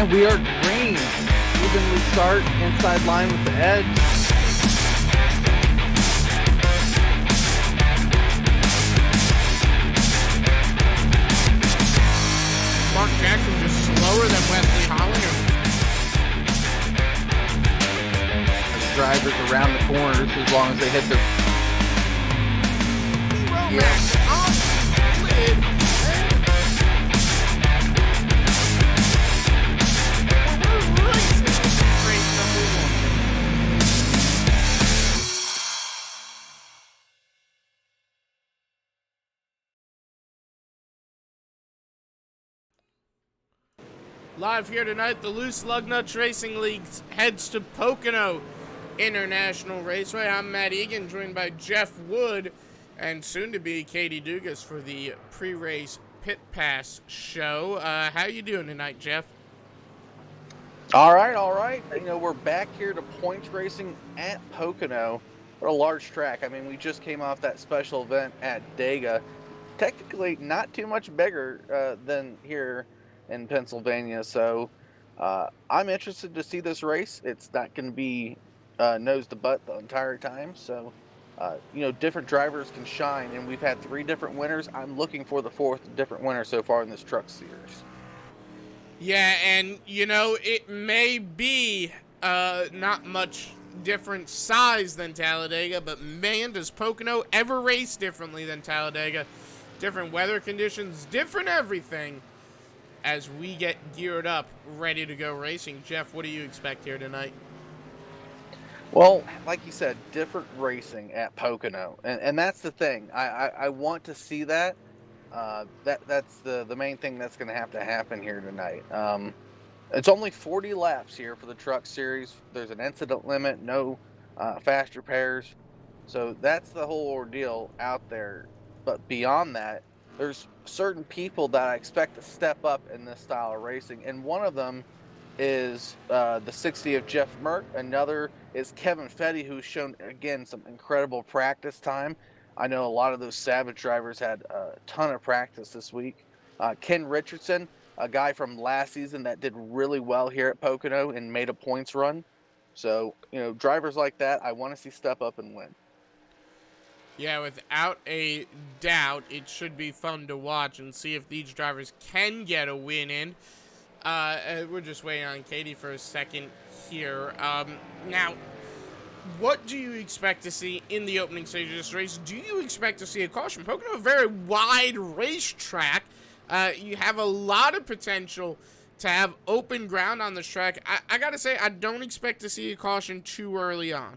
And we are green. Evenly start inside line with the edge. Mark Jackson just slower than Wesley Hollinger. The drivers around the corners as long as they hit their... Romax on lid. Live here tonight, the Loose Lugnuts Racing League heads to Pocono International Raceway. I'm Matt Egan, joined by Jeff Wood and soon-to-be Katie Dugas for the pre-race Pit Pass show. How you doing tonight, Jeff? All right. You know, we're back here to points racing at Pocono. What a large track. I mean, we just came off that special event at Dega. Technically, not too much bigger than here in Pennsylvania. So I'm interested to see this race. It's not going to be nose to butt the entire time. So, you know, different drivers can shine. And we've had 3 different winners. I'm looking for the 4th different winner so far in this truck series. Yeah, and, you know, it may be not much different size than Talladega, but man, does Pocono ever race differently than Talladega. Different weather conditions, different everything as we get geared up, ready to go racing. Jeff, what do you expect here tonight? Well, like you said, different racing at Pocono, and that's the thing. I want to see that. That's the main thing that's going to happen here tonight. It's only 40 laps here for the truck series. There's an incident limit, no fast repairs. So that's the whole ordeal out there. But beyond that, there's certain people that I expect to step up in this style of racing. And one of them is the 60 of Jeff Merck. Another is Kevin Fetty, who's shown, again, some incredible practice time. I know a lot of those Savage drivers had a ton of practice this week. Ken Richardson, a guy from last season that did really well here at Pocono and made a points run. So, you know, drivers like that, I want to see step up and win. Yeah, without a doubt, it should be fun to watch and see if these drivers can get a win in. We're just waiting on Katie for a second here. Now, what do you expect to see in the opening stage of this race? Do you expect to see a caution? Pocono, a very wide racetrack. You have a lot of potential to have open ground on this track. I got to say, I don't expect to see a caution too early on.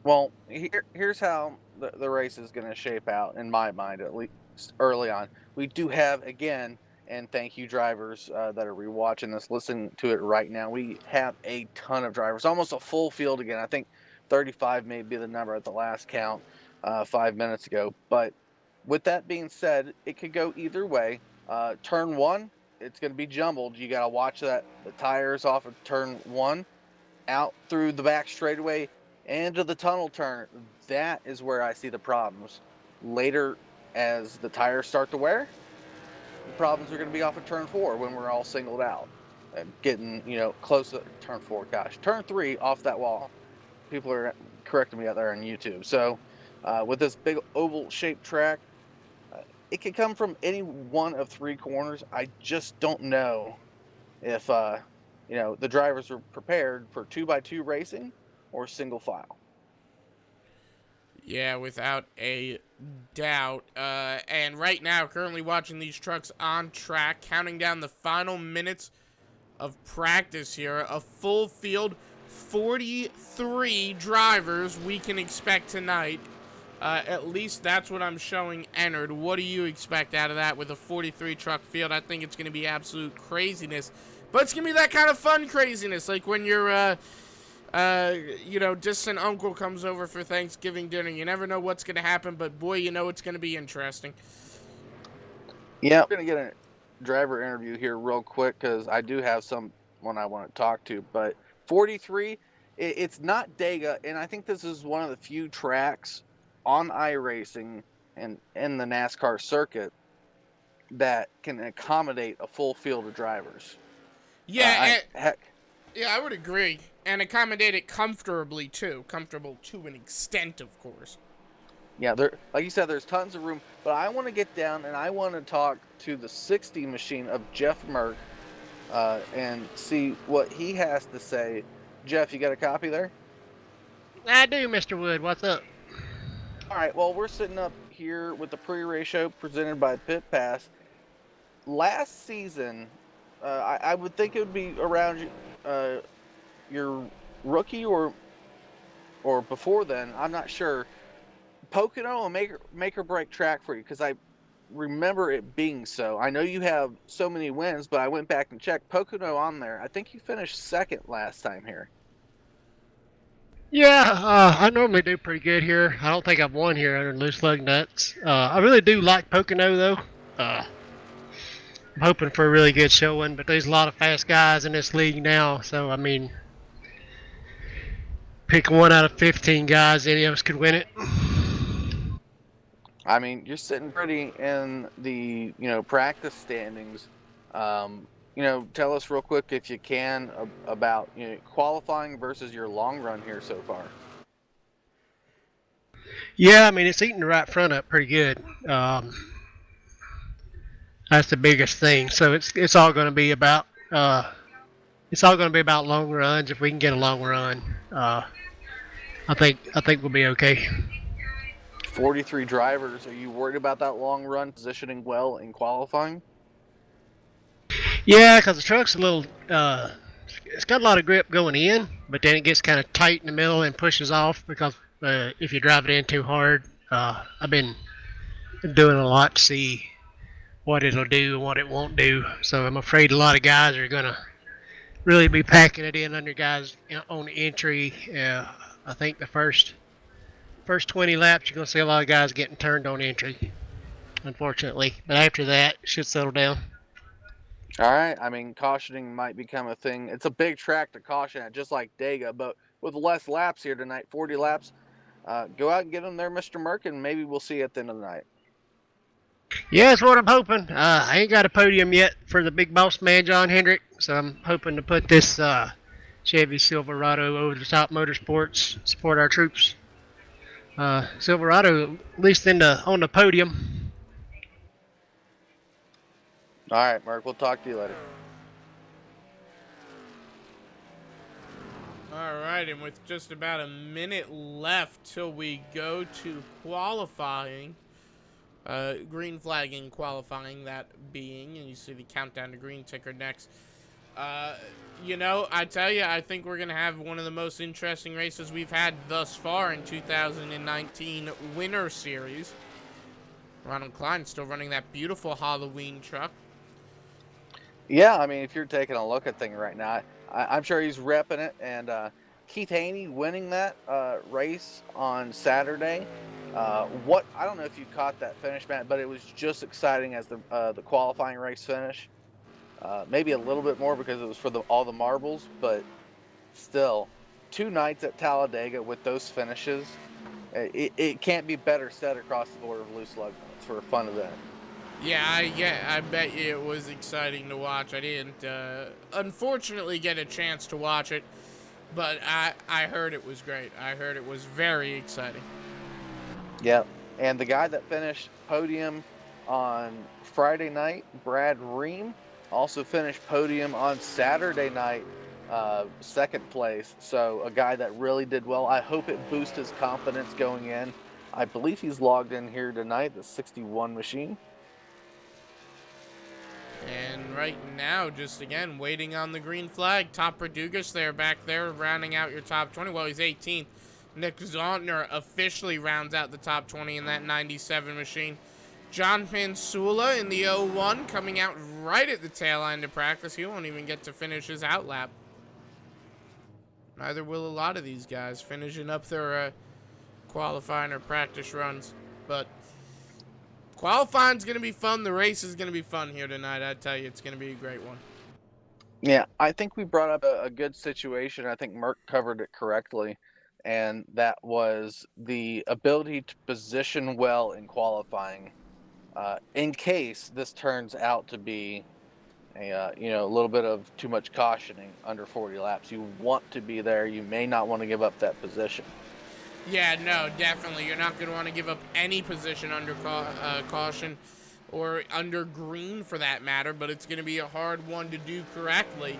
Well, here's how the race is going to shape out, in my mind, at least early on. We do have, again, and thank you drivers that are rewatching this, listen to it right now. We have a ton of drivers, almost a full field again. I think 35 may be the number at the last count 5 minutes ago. But with that being said, it could go either way. Turn 1, it's going to be jumbled. You got to watch the tires off of turn 1, out through the back straightaway, into the tunnel turn. That is where I see the problems. Later, as the tires start to wear, the problems are going to be off of turn 4 when we're all singled out and getting, you know, close to turn 4. Gosh, turn 3 off that wall. People are correcting me out there on YouTube. So with this big oval shaped track, it can come from any one of 3 corners. I just don't know if, you know, the drivers are prepared for 2x2 racing or single file. Yeah, without a doubt. And right now, currently watching these trucks on track, counting down the final minutes of practice here. A full field, 43 drivers we can expect tonight. At least that's what I'm showing entered. What do you expect out of that with a 43 truck field? I think it's going to be absolute craziness. But it's going to be that kind of fun craziness, like when you're... you know, distant uncle comes over for Thanksgiving dinner. You never know what's going to happen, but boy, you know it's going to be interesting. Yeah, we're going to get a driver interview here real quick because I do have someone I want to talk to. But 43, it's not Dega, and I think this is one of the few tracks on iRacing and in the NASCAR circuit that can accommodate a full field of drivers. Yeah, Heck, yeah, I would agree. And accommodate it comfortably, too. Comfortable to an extent, of course. yeah, there, like you said, there's tons of room. But I want to get down and I want to talk to the 60 machine of Jeff Merck and see what he has to say. Jeff, you got a copy there? I do, Mr. Wood. What's up? All right, well, we're sitting up here with the pre-race show presented by Pit Pass. Last season, I would think it would be around your rookie or before then. I'm not sure. Pocono a make or break track for you because I remember it being so. I know you have so many wins, but I went back and checked Pocono on there. I think you finished second last time here. Yeah, I normally do pretty good here. I don't think I've won here under Loose Lugnuts. I really do like Pocono, though. I'm hoping for a really good showing, but there's a lot of fast guys in this league now, so, I mean, pick 1 out of 15 guys, any of us could win it. I mean, you're sitting pretty in the practice standings. Tell us real quick if you can about qualifying versus your long run here so far. Yeah, I mean, it's eating the right front up pretty good. That's the biggest thing. So it's all going to be about long runs. If we can get a long run, I think we'll be okay. 43 drivers. Are you worried about that long run positioning well in qualifying? Yeah, because the truck's a little. It's got a lot of grip going in, but then it gets kind of tight in the middle and pushes off because if you drive it in too hard, I've been doing a lot to see what it'll do and what it won't do. So I'm afraid a lot of guys are gonna really be packing it in under guys on entry. I think the first 20 laps you're gonna see a lot of guys getting turned on entry, unfortunately. But after that, it should settle down. All right. I mean, cautioning might become a thing. It's a big track to caution at, just like Dega, but with less laps here tonight, 40 laps. Go out and get them there, Mr. Merck, and maybe we'll see you at the end of the night. Yeah, that's what I'm hoping. I ain't got a podium yet for the big boss man, John Hendrick, so I'm hoping to put this Chevy Silverado over the top motorsports, support our troops. Silverado, at least on the podium. All right, Merck, we'll talk to you later. All right, and with just about a minute left till we go to qualifying, green flagging qualifying, that being, and you see the countdown to green ticker next. I tell you, I think we're going to have one of the most interesting races we've had thus far in 2019 Winter Series. Ronald Klein still running that beautiful Halloween truck. Yeah, I mean, if you're taking a look at things right now, I'm sure he's repping it. And Keith Haney winning that race on Saturday. I don't know if you caught that finish, Matt, but it was just exciting as the qualifying race finish. Maybe a little bit more because it was for all the marbles, but still, 2 nights at Talladega with those finishes, it can't be better said across the board of Loose Lugnuts for a fun event. Yeah, I bet you it was exciting to watch. I didn't, unfortunately, get a chance to watch it, but I heard it was great. I heard it was very exciting. Yep, and the guy that finished podium on Friday night, Brad Ream, also finished podium on Saturday night, second place. So a guy that really did well. I hope it boosts his confidence going in. I believe he's logged in here tonight, the 61 machine. And right now, just again, waiting on the green flag. Top Verdugas there, back there, rounding out your top 20. Well, he's 18th. Nick Zontner officially rounds out the top 20 in that 97 machine. John Pansula in the 01 coming out right at the tail end of practice. He won't even get to finish his out lap. Neither will a lot of these guys finishing up their qualifying or practice runs. But qualifying's going to be fun. The race is going to be fun here tonight. I tell you, it's going to be a great one. Yeah, I think we brought up a good situation. I think Merck covered it correctly. And that was the ability to position well in qualifying in case this turns out to be a little bit of too much cautioning under 40 laps. You want to be there. You may not want to give up that position. Yeah, no, definitely. You're not going to want to give up any position under caution or under green for that matter, but it's going to be a hard one to do correctly.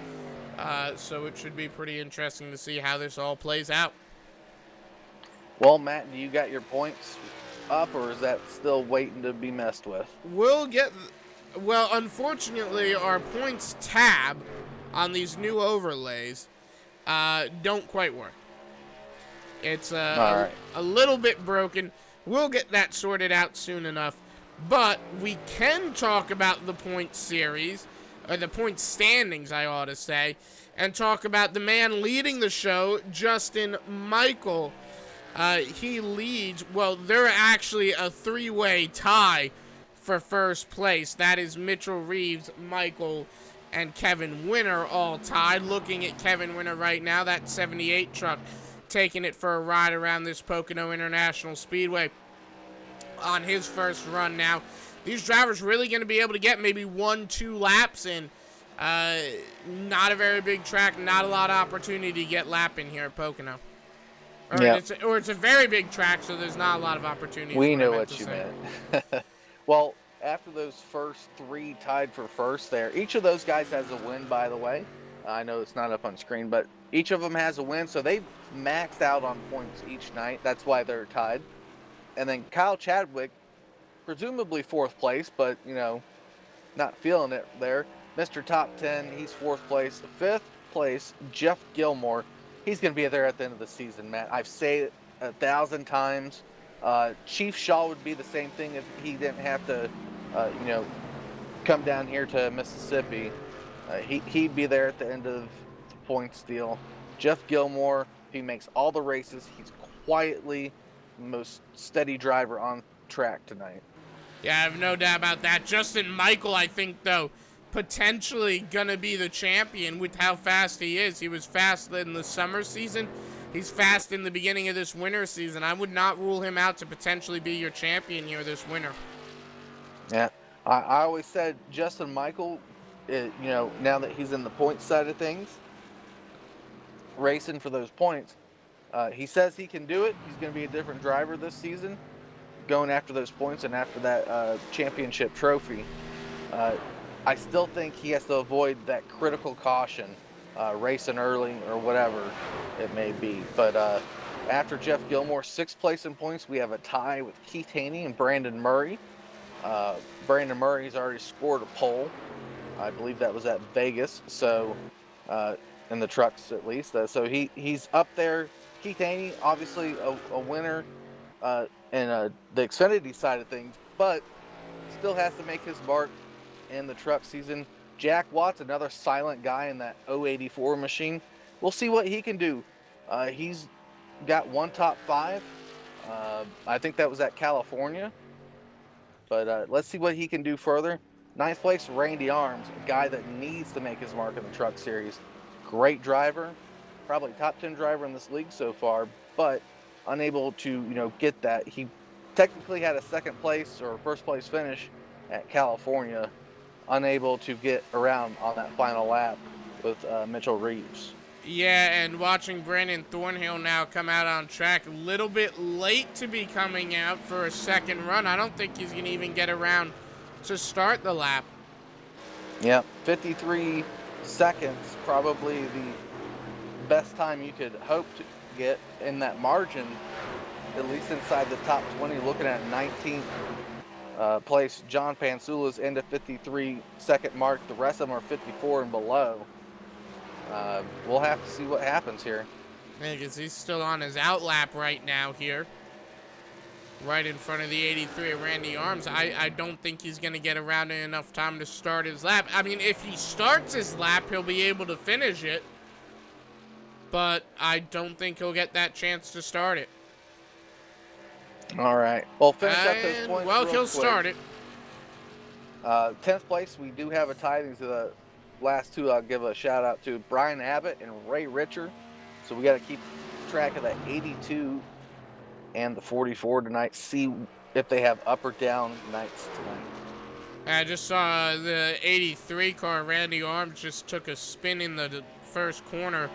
So it should be pretty interesting to see how this all plays out. Well, Matt, do you got your points up, or is that still waiting to be messed with? Well, unfortunately, our points tab on these new overlays don't quite work. It's a little bit broken. We'll get that sorted out soon enough. But we can talk about the point series, or the point standings, I ought to say, and talk about the man leading the show, Justin Michael. He leads, well, they're actually a three-way tie for first place. That is Mitchell Reeves, Michael, and Kevin Winter all tied. Looking at Kevin Winter right now, that 78 truck taking it for a ride around this Pocono International Speedway on his first run now. These drivers really going to be able to get maybe 1-2 laps in. Not a very big track, not a lot of opportunity to get lap in here at Pocono. It's a very big track, so there's not a lot of opportunities. We know what you meant. Well, after those first three tied for first there, each of those guys has a win, by the way. I know it's not up on screen, but each of them has a win, so they've maxed out on points each night. That's why they're tied. And then Kyle Chadwick, presumably fourth place, but, not feeling it there. Mr. Top 10, he's fourth place. Fifth place, Jeff Gilmore. He's going to be there at the end of the season, Matt. I've said it 1,000 times. Chief Shaw would be the same thing if he didn't have to, come down here to Mississippi. He'd be there at the end of the points deal. Jeff Gilmore, he makes all the races. He's quietly the most steady driver on track tonight. Yeah, I have no doubt about that. Justin Michael, I think, though, potentially going to be the champion with how fast he is. He was fast in the summer season. He's fast in the beginning of this winter season. I would not rule him out to potentially be your champion here this winter. Yeah, I always said Justin Michael, now that he's in the points side of things, racing for those points, he says he can do it. He's going to be a different driver this season, going after those points and after that championship trophy. I still think he has to avoid that critical caution, racing early or whatever it may be. But after Jeff Gilmore, sixth place in points, we have a tie with Keith Haney and Brandon Murray. Brandon Murray's already scored a pole. I believe that was at Vegas, so in the trucks at least. So he's up there. Keith Haney, obviously a winner in the Xfinity side of things, but still has to make his mark in the truck season. Jack Watts, another silent guy in that 084 machine. We'll see what he can do. He's got one top five. I think that was at California. But let's see what he can do further. Ninth place, Randy Arms, a guy that needs to make his mark in the truck series. Great driver, probably top 10 driver in this league so far, but unable to, get that. He technically had a second place or first place finish at California, unable to get around on that final lap with Mitchell Reeves. Yeah, and watching Brandon Thornhill now come out on track a little bit late to be coming out for a second run. I don't think he's going to even get around to start the lap. Yeah, 53 seconds, probably the best time you could hope to get in that margin, at least inside the top 20, looking at 19th place. John Pansula's in the 53-second mark. The rest of them are 54 and below. We'll have to see what happens here. Yeah, because he's still on his out lap right now here. Right in front of the 83 of Randy Arms. I don't think he's going to get around in enough time to start his lap. I mean, if he starts his lap, he'll be able to finish it. But I don't think he'll get that chance to start it. All right. Well, finish up those points. Well, he'll quick. start it. 10th place, we do have a tie. These are the last two I'll give a shout out to, Brian Abbott and Ray Richer. So we got to keep track of that 82 and the 44 tonight. See if they have up or down nights tonight. I just saw the 83 car, Randy Arms, just took a spin in the first corner.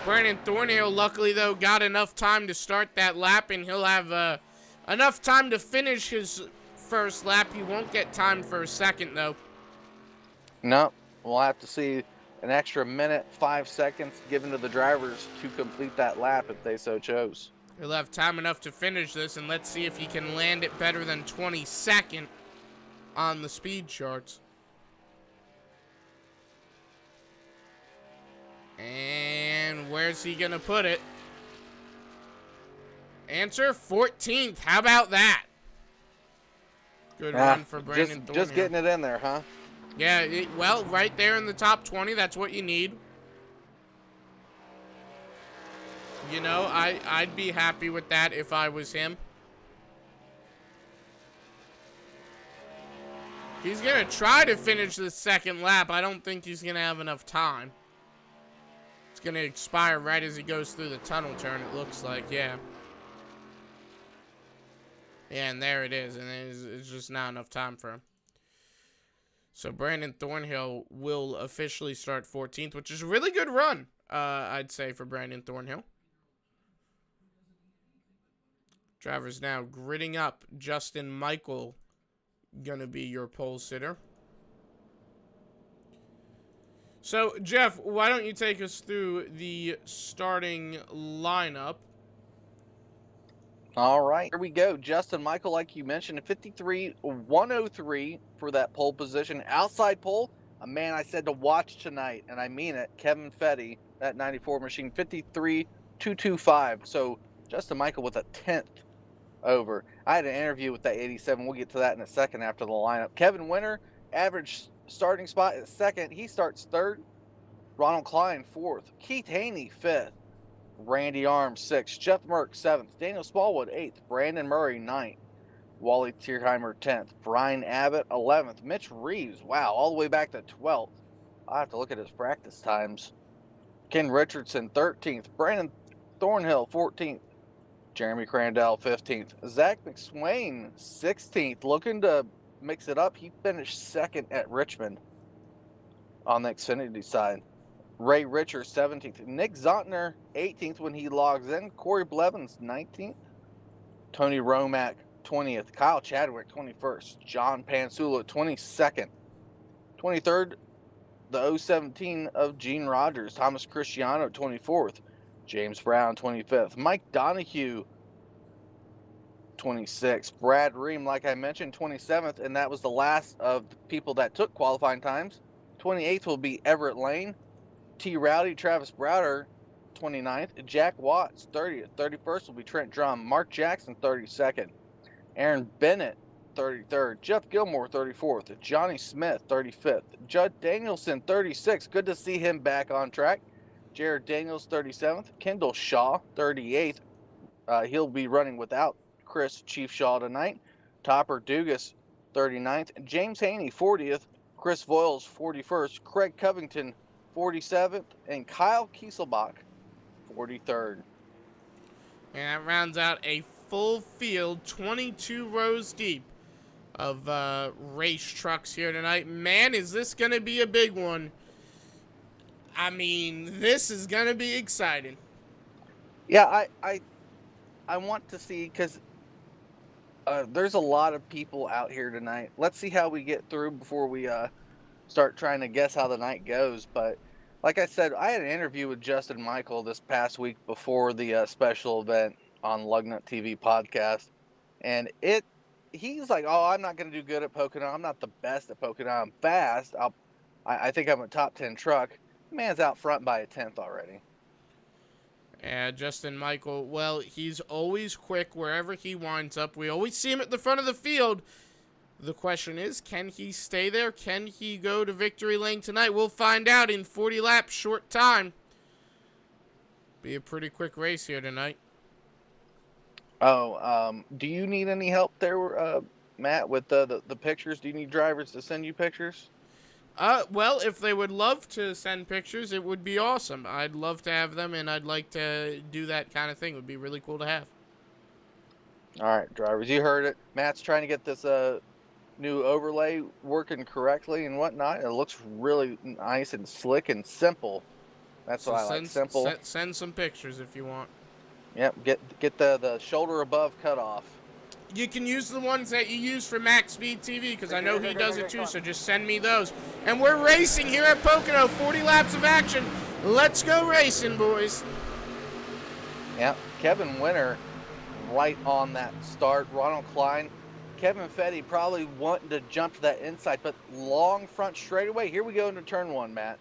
Brandon Thornhill, luckily, though, got enough time to start that lap, and he'll have enough time to finish his first lap. He won't get time for a second, though. No, we'll have to see an extra minute, 5 seconds given to the drivers to complete that lap if they so chose. He'll have time enough to finish this, and let's see if he can land it better than 22nd on the speed charts. And where's he gonna put it? Answer 14th. How about that? Good run for Brandon Thornhill. Just getting it in there, huh? Yeah, well, right there in the top 20, that's what you need. You know, I'd be happy with that if I was him. He's going to try to finish the second lap. I don't think he's going to have enough time. It's going to expire right as he goes through the tunnel turn, it looks like, yeah. Yeah, and there it is, and it's just not enough time for him. So Brandon Thornhill will officially start 14th, which is a really good run, I'd say, for Brandon Thornhill. Drivers now gridding up. Justin Michael going to be your pole sitter. So, Jeff, why don't you take us through the starting lineup? All right, here we go. Justin Michael, like you mentioned, 53-103 for that pole position. Outside pole, a man I said to watch tonight, and I mean it, Kevin Fetty, that 94 machine, 53-225. So Justin Michael with a 10th over. I had an interview with that 87. We'll get to that in a second after the lineup. Kevin Winter, average starting spot at second. He starts third. Ronald Klein, fourth. Keith Haney, fifth. Randy Arms, 6th. Jeff Merck, 7th. Daniel Smallwood, 8th. Brandon Murray, 9th. Wally Tierheimer, 10th. Brian Abbott, 11th. Mitch Reeves, wow, all the way back to 12th. I'll have to look at his practice times. Ken Richardson, 13th. Brandon Thornhill, 14th. Jeremy Crandell, 15th. Zach McSwain, 16th. Looking to mix it up. He finished 2nd at Richmond on the Xfinity side. Ray Richer, 17th. Nick Zontner, 18th when he logs in. Corey Blevins, 19th. Tony Romack, 20th. Kyle Chadwick, 21st. John Pansula, 22nd. 23rd, the 017 of Gene Rogers. Thomas Cristiano, 24th. James Brown, 25th. Mike Donahue, 26th. Brad Ream, like I mentioned, 27th. And that was the last of the people that took qualifying times. 28th will be Everett Lane. T. Rowdy, Travis Browder, 29th. Jack Watts, 30th. 31st will be Trent Drum. Mark Jackson, 32nd. Aaron Bennett, 33rd. Jeff Gilmore, 34th. Johnny Smith, 35th. Judd Danielson, 36th. Good to see him back on track. Jared Daniels, 37th. Kendall Shaw, 38th. He'll be running without Chris Chief Shaw tonight. Topper Dugas, 39th. James Haney, 40th. Chris Voiles, 41st. Craig Covington, 47th, and Kyle Kieselbach, 43rd. And that rounds out a full field, 22 rows deep of race trucks here tonight. Man, is this going to be a big one. I mean, this is going to be exciting. Yeah, I want to see, because there's a lot of people out here tonight. Let's see how we get through before we start trying to guess how the night goes. But like I said, I had an interview with Justin Michael this past week before the special event on Lugnut TV podcast. And he's like, oh, I'm not going to do good at Pocono. I'm not the best at Pocono. I'm fast. I think I'm a top 10 truck. Man's out front by a 10th already. Yeah, Justin Michael, well, he's always quick wherever he winds up. We always see him at the front of the field. The question is, can he stay there? Can he go to victory lane tonight? We'll find out in 40 laps, short time. Be a pretty quick race here tonight. Oh, do you need any help there, Matt, with the pictures? Do you need drivers to send you pictures? Well, if they would love to send pictures, it would be awesome. I'd love to have them, and I'd like to do that kind of thing. It would be really cool to have. All right, drivers, you heard it. Matt's trying to get this new overlay working correctly and whatnot. It looks really nice and slick and simple. That's So what I like. Simple. send some pictures if you want. Yep. Get the shoulder above cut off. You can use the ones that you use for Max Speed TV, because I know he does it too, so just send me those. And we're racing here at Pocono, 40 laps of action. Let's go racing, boys. Yep. Kevin Winter right on that start. Ronald Klein. Kevin Fetty probably wanting to jump to that inside, but long front straightaway. Here we go into turn 1, Matt.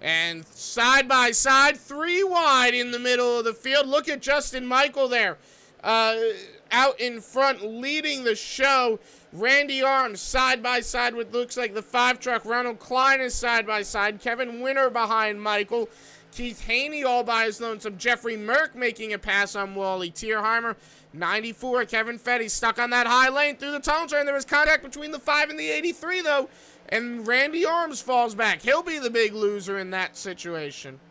And side by side, 3 wide in the middle of the field. Look at Justin Michael there. Out in front, leading the show. Randy Arms side by side with looks like the 5 truck. Ronald Klein is side by side. Kevin Winter behind Michael. Keith Haney all by his lonesome. Jeffrey Merck making a pass on Wally Tierheimer. 94, Kevin Fetty stuck on that high lane through the tunnel turn. There was contact between the 5 and the 83, though. And Randy Arms falls back. He'll be the big loser in that situation.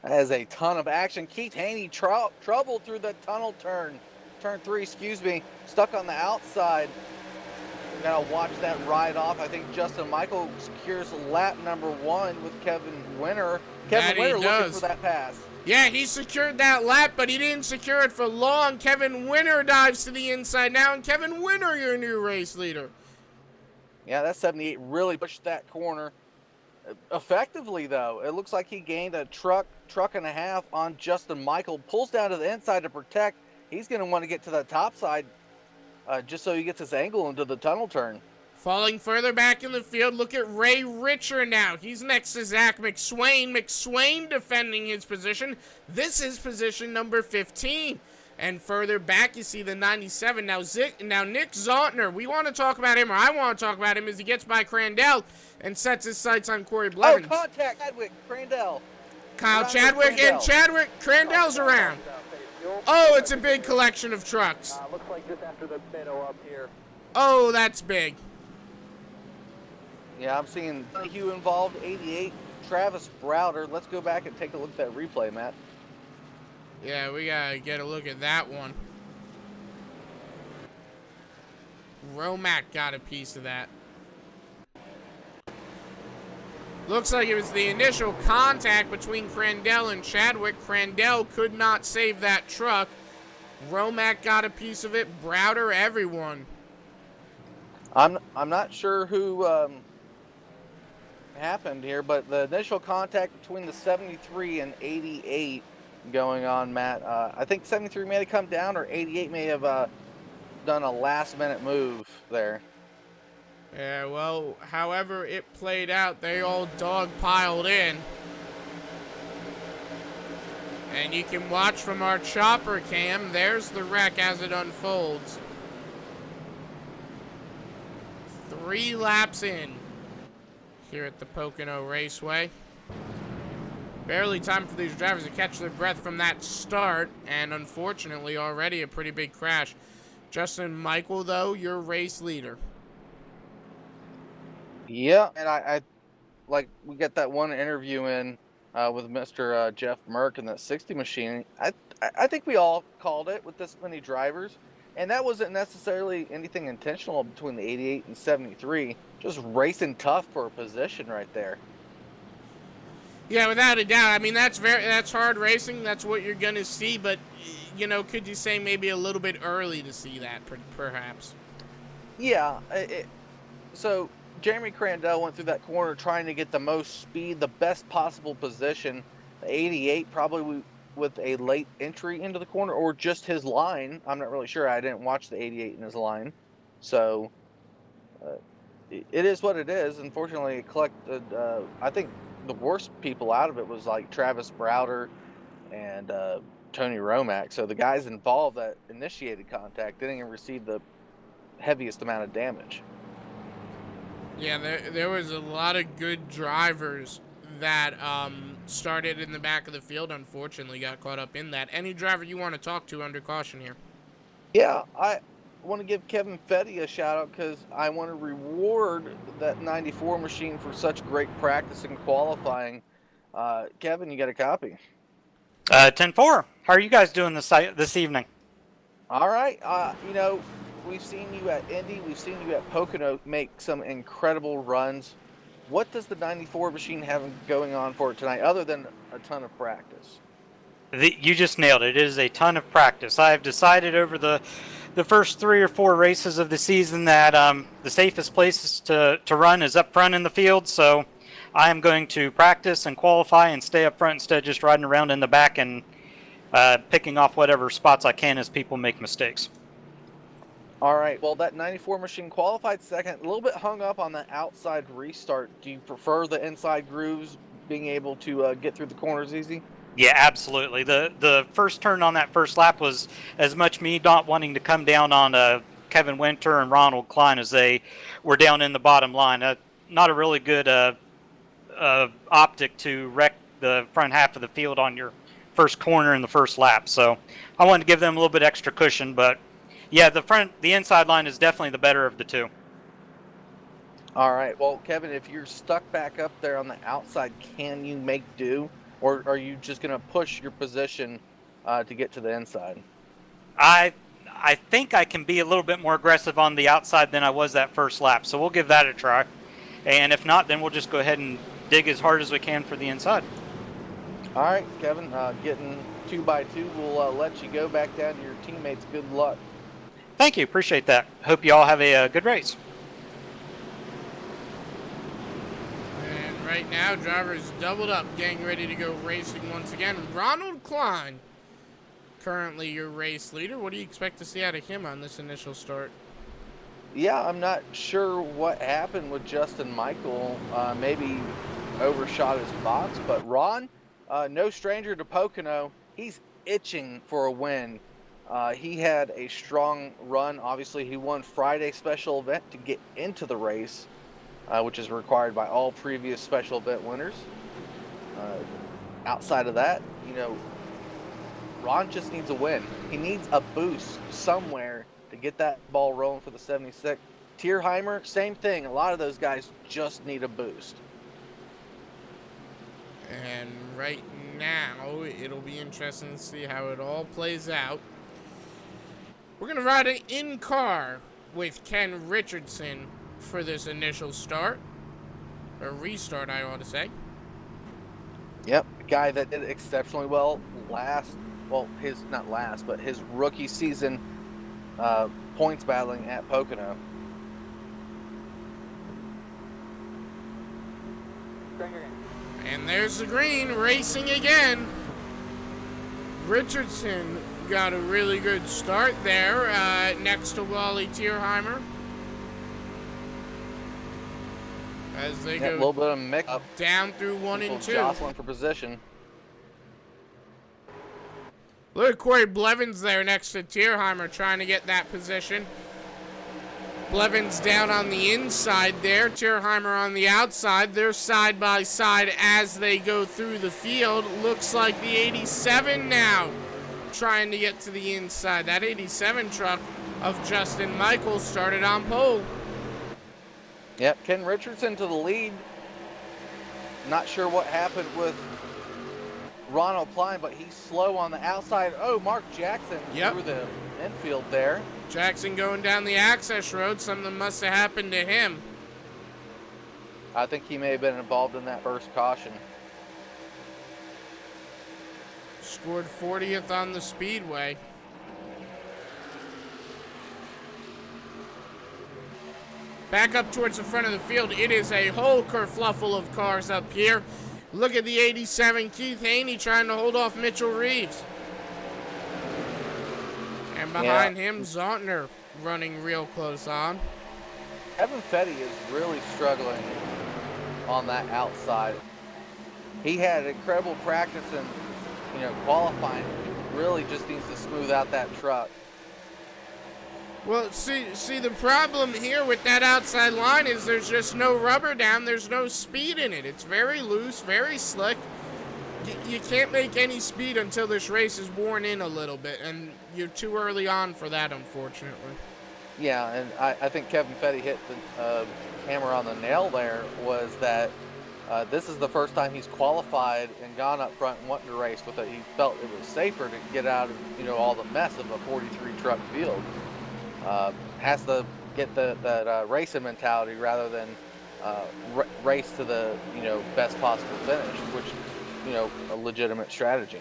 That is a ton of action. Keith Haney troubled through the tunnel turn. Turn 3, excuse me. Stuck on the outside. We gotta watch that ride off. I think Justin Michael secures lap number 1 with Kevin Winter. Kevin Winter looking for that pass. Yeah, he secured that lap, but he didn't secure it for long. Kevin Winter dives to the inside now, and Kevin Winter, your new race leader. Yeah, that 78 really pushed that corner effectively, though. It looks like he gained a truck and a half on Justin Michael. Pulls down to the inside to protect. He's going to want to get to the top side just so he gets his angle into the tunnel turn. Falling further back in the field, look at Ray Richer now. He's next to Zach McSwain. McSwain defending his position. This is position number 15. And further back, you see the 97. Now Nick Zontner, we want to talk about him, or I want to talk about him, as he gets by Crandell and sets his sights on Corey Blevins. Oh, contact, Chadwick, Crandell. Kyle Chadwick, and Crandell's around. Oh, it's a big collection of trucks. Looks like just after the middle up here. Oh, that's big. Yeah, I'm seeing Hugh involved, 88. Travis Browder. Let's go back and take a look at that replay, Matt. Yeah, we gotta get a look at that one. Romack got a piece of that. Looks like it was the initial contact between Crandell and Chadwick. Crandell could not save that truck. Romack got a piece of it. Browder, everyone. I'm not sure who happened here, but the initial contact between the 73 and 88 going on, Matt. I think 73 may have come down, or 88 may have done a last-minute move there. Yeah, well, however it played out, they all dog-piled in. And you can watch from our chopper cam. There's the wreck as it unfolds. 3 laps in here at the Pocono Raceway. Barely time for these drivers to catch their breath from that start, and unfortunately already a pretty big crash. Justin Michael, though, your race leader. Yeah, and I like, we got that one interview in with Mr. Jeff Merck in that 60 machine. I think we all called it with this many drivers, and that wasn't necessarily anything intentional between the 88 and 73. Just racing tough for a position right there. Yeah, without a doubt. I mean, that's hard racing. That's what you're gonna see. But you know, could you say maybe a little bit early to see that, perhaps? Yeah. So Jeremy Crandell went through that corner trying to get the most speed, the best possible position. The 88 probably with a late entry into the corner, or just his line. I'm not really sure. I didn't watch the 88 in his line, so it is what it is. Unfortunately, it collected. I think the worst people out of it was like Travis Browder and Tony Romack. So the guys involved that initiated contact didn't even receive the heaviest amount of damage. Yeah, there was a lot of good drivers that started in the back of the field. Unfortunately, got caught up in that. Any driver you want to talk to under caution here? Yeah, I want to give Kevin Fetty a shout out because I want to reward that 94 machine for such great practice and qualifying. Kevin, you got a copy? 10-4. How are you guys doing this evening? All right. You know, we've seen you at Indy, we've seen you at Pocono make some incredible runs. What does the 94 machine have going on for it tonight, other than a ton of practice? You just nailed it. It is a ton of practice. I have decided over the first 3 or 4 races of the season that the safest places to run is up front in the field. So I am going to practice and qualify and stay up front instead of just riding around in the back and picking off whatever spots I can as people make mistakes. All right, well, that 94 machine qualified second, a little bit hung up on the outside restart. Do you prefer the inside grooves, being able to get through the corners easy? Yeah, absolutely. The first turn on that first lap was as much me not wanting to come down on Kevin Winter and Ronald Klein as they were down in the bottom line. Not a really good optic to wreck the front half of the field on your first corner in the first lap. So I wanted to give them a little bit extra cushion, but yeah, the inside line is definitely the better of the two. All right, well, Kevin, if you're stuck back up there on the outside, can you make do? Or are you just going to push your position to get to the inside? I think I can be a little bit more aggressive on the outside than I was that first lap, so we'll give that a try. And if not, then we'll just go ahead and dig as hard as we can for the inside. All right, Kevin, getting 2 by 2, we'll let you go back down to your teammates. Good luck. Thank you. Appreciate that. Hope you all have a good race. And right now, drivers doubled up, getting ready to go racing once again. Ronald Klein, currently your race leader. What do you expect to see out of him on this initial start? Yeah, I'm not sure what happened with Justin Michael. Maybe overshot his box, but Ron, no stranger to Pocono, he's itching for a win. He had a strong run. Obviously, he won Friday's special event to get into the race, which is required by all previous special event winners. Outside of that, Ron just needs a win. He needs a boost somewhere to get that ball rolling for the 76. Tierheimer, same thing. A lot of those guys just need a boost. And right now, it'll be interesting to see how it all plays out. We're going to ride an in-car with Ken Richardson for this initial start. Or restart, I ought to say. Yep, a guy that did exceptionally well his rookie season points battling at Pocono. And there's the green, racing again. Richardson got a really good start there next to Wally Tierheimer. As they go a little bit of mix up down through 1 and 2. Jostling for position. Look at Corey Blevins there next to Tierheimer trying to get that position. Blevins down on the inside there. Tierheimer on the outside. They're side by side as they go through the field. Looks like the 87 now trying to get to the inside. That 87 truck of Justin Michael started on pole. Yep, Ken Richardson to the lead. Not sure what happened with Ronald Klein, but he's slow on the outside. Oh, Mark Jackson through the infield there. Jackson going down the access road. Something must have happened to him. I think he may have been involved in that first caution. Scored 40th on the speedway. Back up towards the front of the field. It is a whole kerfluffle of cars up here. Look at the 87, Keith Haney trying to hold off Mitchell Reeves. And behind him, Zontner running real close on. Evan Fetty is really struggling on that outside. He had incredible practice and qualifying. He really just needs to smooth out that truck. Well, see, the problem here with that outside line is there's just no rubber down. There's no speed in it. It's very loose, very slick. You can't make any speed until this race is worn in a little bit, and you're too early on for that, unfortunately. Yeah, and I think Kevin Fetty hit the hammer on the nail there, was that this is the first time he's qualified and gone up front and wanted to race with it. He felt it was safer to get out of all the mess of a 43 truck field. has to get that racing mentality rather than race to the best possible finish, which is a legitimate strategy.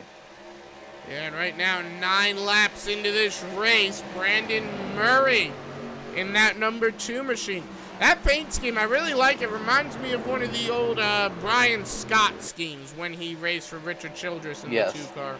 Yeah, and right now, 9 laps into this race, Brandon Murray in that number 2 machine. That paint scheme, I really like it. Reminds me of one of the old Brian Scott schemes when he raced for Richard Childress in the 2 car.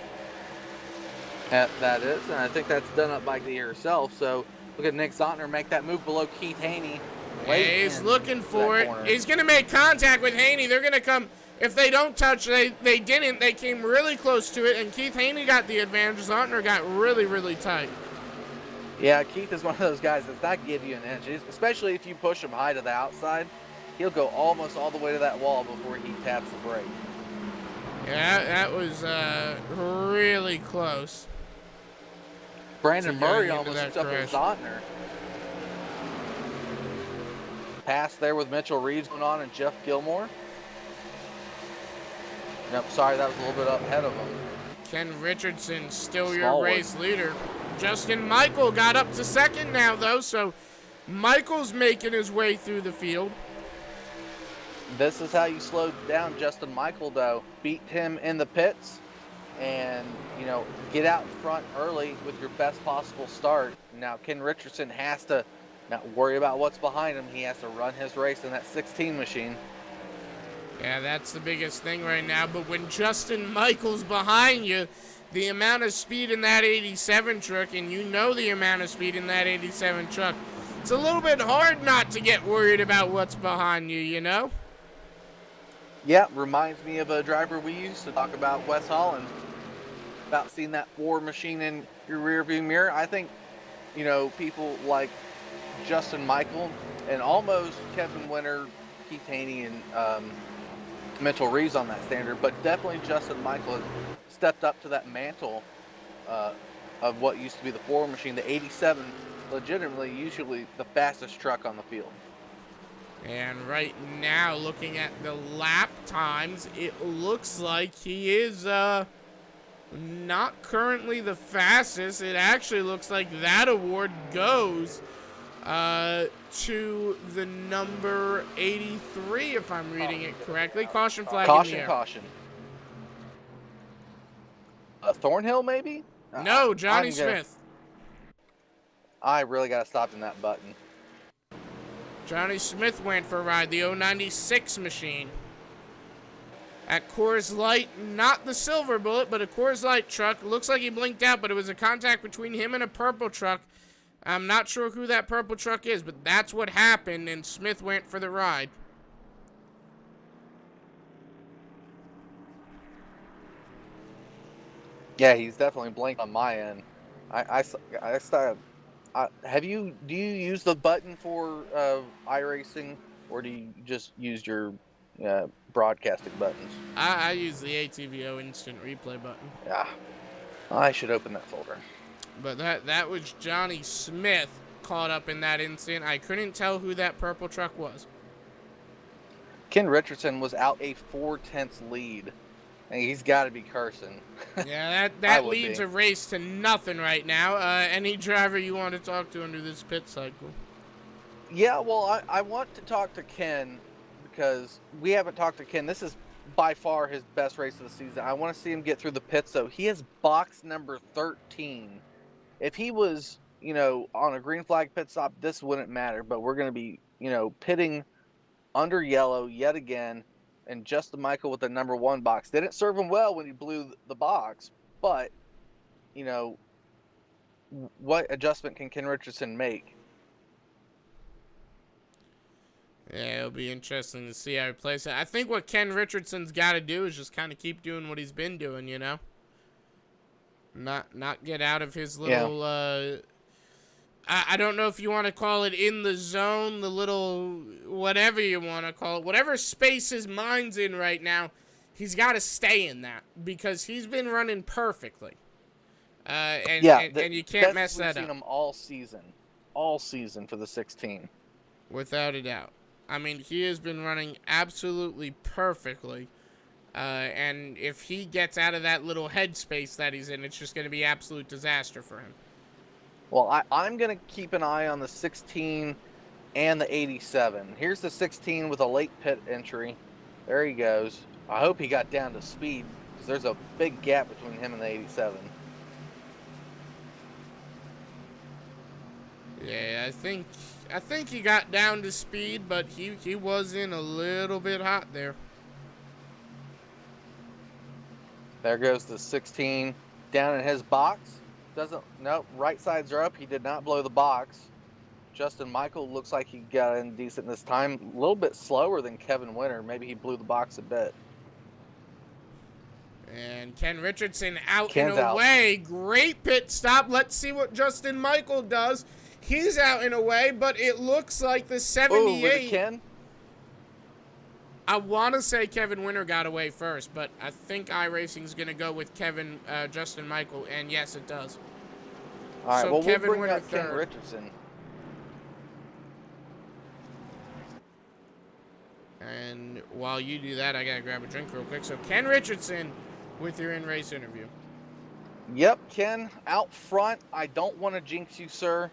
That is, and I think that's done up by the herself. So look at Nick Zontner make that move below Keith Haney. He's looking for it. He's going to make contact with Haney. They're going to come. If they don't touch, they didn't. They came really close to it, and Keith Haney got the advantage. Zontner got really, really tight. Yeah, Keith is one of those guys that's not give you an inch, especially if you push him high to the outside. He'll go almost all the way to that wall before he taps the brake. Yeah, that was really close. Brandon Murray almost hooked up with Zontner. Pass there with Mitchell Reeves going on and Jeff Gilmore. Nope, sorry, that was a little bit up ahead of him. Ken Richardson still your race leader. Justin Michael got up to second now, though, so Michael's making his way through the field. This is how you slow down Justin Michael, though. Beat him in the pits and, get out in front early with your best possible start. Now, Ken Richardson has to not worry about what's behind him. He has to run his race in that 16 machine. Yeah, that's the biggest thing right now. But when Justin Michael's behind you, the amount of speed in that 87 truck, and the amount of speed in that 87 truck, it's a little bit hard not to get worried about what's behind you, Yeah, reminds me of a driver we used to talk about, Wes Holland, about seeing that Ford machine in your rearview mirror. I think, people like Justin Michael and almost Kevin Winter, Keith Haney, and Mitchell Reeves on that standard, but definitely Justin Michael has stepped up to that mantle of what used to be the Ford machine. The 87, legitimately, usually the fastest truck on the field. And right now, looking at the lap times, it looks like he is not currently the fastest. It actually looks like that award goes to the number 83, if I'm reading it correctly. Caution flag in the air. Caution. Thornhill, maybe? No, Johnny Smith. I really got to stop in that button. Johnny Smith went for a ride, the 096 machine. At Coors Light, not the Silver Bullet, but a Coors Light truck. Looks like he blinked out, but it was a contact between him and a purple truck. I'm not sure who that purple truck is, but that's what happened, and Smith went for the ride. Yeah, he's definitely blinked on my end. I started. Do you use the button for iRacing, or do you just use your broadcasting buttons? I use the ATVO instant replay button. Yeah, I should open that folder. But that was Johnny Smith caught up in that incident. I couldn't tell who that purple truck was. Ken Richardson was out a 4/10 lead. And he's got to be cursing. Yeah, that leads a race to nothing right now. Any driver you want to talk to under this pit cycle? Yeah, well, I want to talk to Ken because we haven't talked to Ken. This is by far his best race of the season. I want to see him get through the pits, though. He has box number 13. If he was, on a green flag pit stop, this wouldn't matter. But we're going to be, pitting under yellow yet again. And Justin Michael with the number 1 box. Didn't serve him well when he blew the box. But, what adjustment can Ken Richardson make? Yeah, it'll be interesting to see how he plays it. I think what Ken Richardson's got to do is just kind of keep doing what he's been doing, Not get out of his little... Yeah. I don't know if you want to call it in the zone, the little, whatever you want to call it, whatever space his mind's in right now, he's got to stay in that because he's been running perfectly. And you can't mess that up. We've seen him all season for the 16. Without a doubt. I mean, he has been running absolutely perfectly. And if he gets out of that little headspace that he's in, it's just going to be absolute disaster for him. Well, I'm going to keep an eye on the 16 and the 87. Here's the 16 with a late pit entry. There he goes. I hope he got down to speed because there's a big gap between him and the 87. Yeah, I think he got down to speed, but he was in a little bit hot there. There goes the 16 down in his box. Nope, right sides are up. He did not blow the box. Justin Michael looks like he got in decent this time. A little bit slower than Kevin Winter. Maybe he blew the box a bit. And Ken Richardson out Ken's and out. away. Great pit stop. Let's see what Justin Michael does. He's out and away, but it looks like the Ooh, was it 78. Ken? I want to say Kevin Winter got away first, but I think iRacing's going to go with Justin Michael, and yes, it does. All right, So well, Kevin we'll bring Winter up Ken third. Richardson. And while you do that, I got to grab a drink real quick. So Ken Richardson with your in-race interview. Yep, Ken, out front. I don't want to jinx you, sir.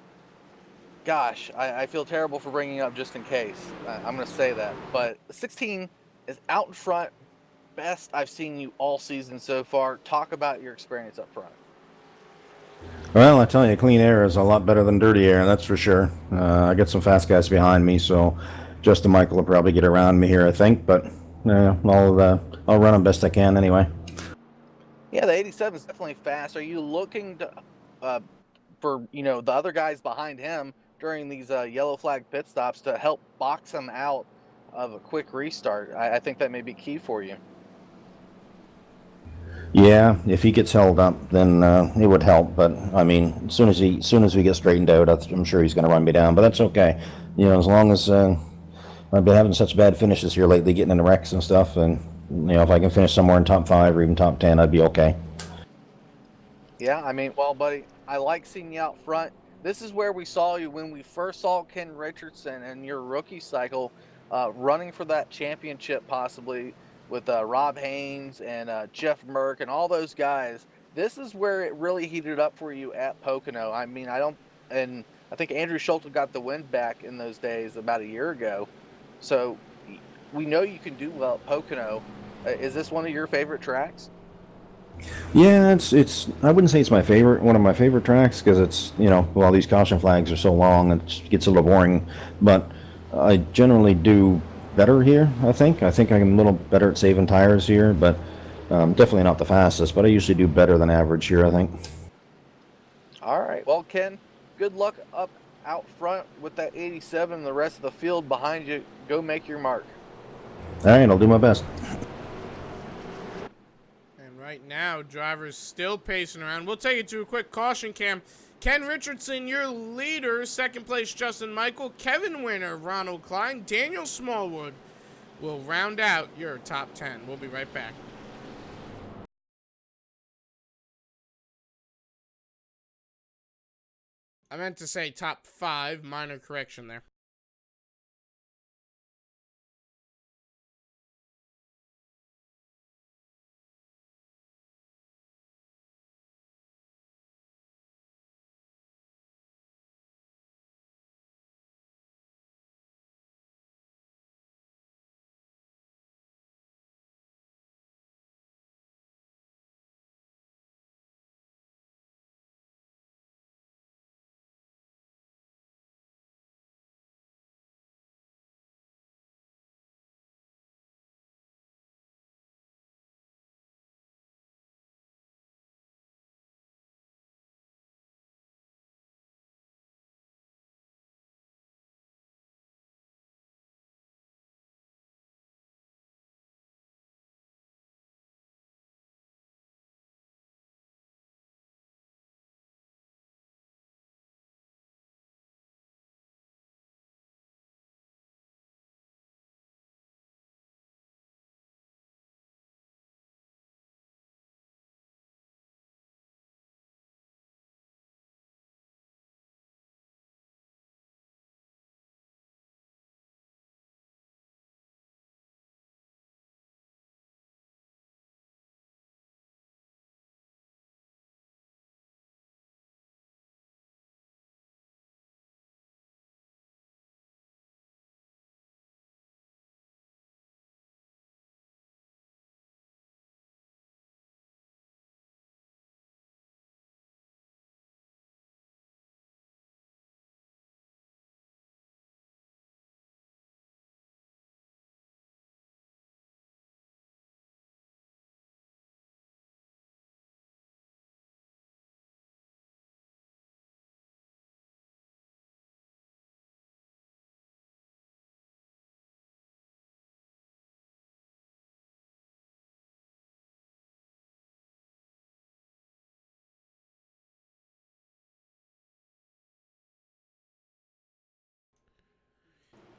Gosh, I feel terrible for bringing up just in case. I'm going to say that. But 16 is out in front. Best I've seen you all season so far. Talk about your experience up front. Well, I tell you, clean air is a lot better than dirty air, that's for sure. I got some fast guys behind me, so Justin Michael will probably get around me here, I think. But I'll run them best I can anyway. Yeah, the 87 is definitely fast. Are you looking to, for the other guys behind him during these yellow flag pit stops to help box him out of a quick restart? I think that may be key for you. Yeah, if he gets held up, then it would help. But I mean, as soon as we get straightened out, I'm sure he's going to run me down. But that's okay. As long as I've been having such bad finishes here lately, getting into wrecks and stuff, and if I can finish somewhere in top 5 or even top 10, I'd be okay. Yeah, I mean, well, buddy, I like seeing you out front. This is where we saw you when we first saw Ken Richardson in your rookie cycle, running for that championship possibly with Rob Haynes and Jeff Merck and all those guys. This is where it really heated up for you at Pocono. I mean, I think Andrew Schultz got the win back in those days about a year ago. So we know you can do well at Pocono. Is this one of your favorite tracks? Yeah, it's. I wouldn't say it's one of my favorite tracks, because it's while these caution flags are so long, it gets a little boring. But I generally do better here. I think I'm a little better at saving tires here, but definitely not the fastest. But I usually do better than average here, I think. All right. Well, Ken, good luck up out front with that 87. The rest of the field behind you. Go make your mark. All right, I'll do my best. And right now, drivers still pacing around. We'll take it to a quick caution cam. Ken Richardson, your leader. Second place, Justin Michael. Kevin Winter, Ronald Klein. Daniel Smallwood will round out your top 10. We'll be right back. I meant to say top 5. Minor correction there.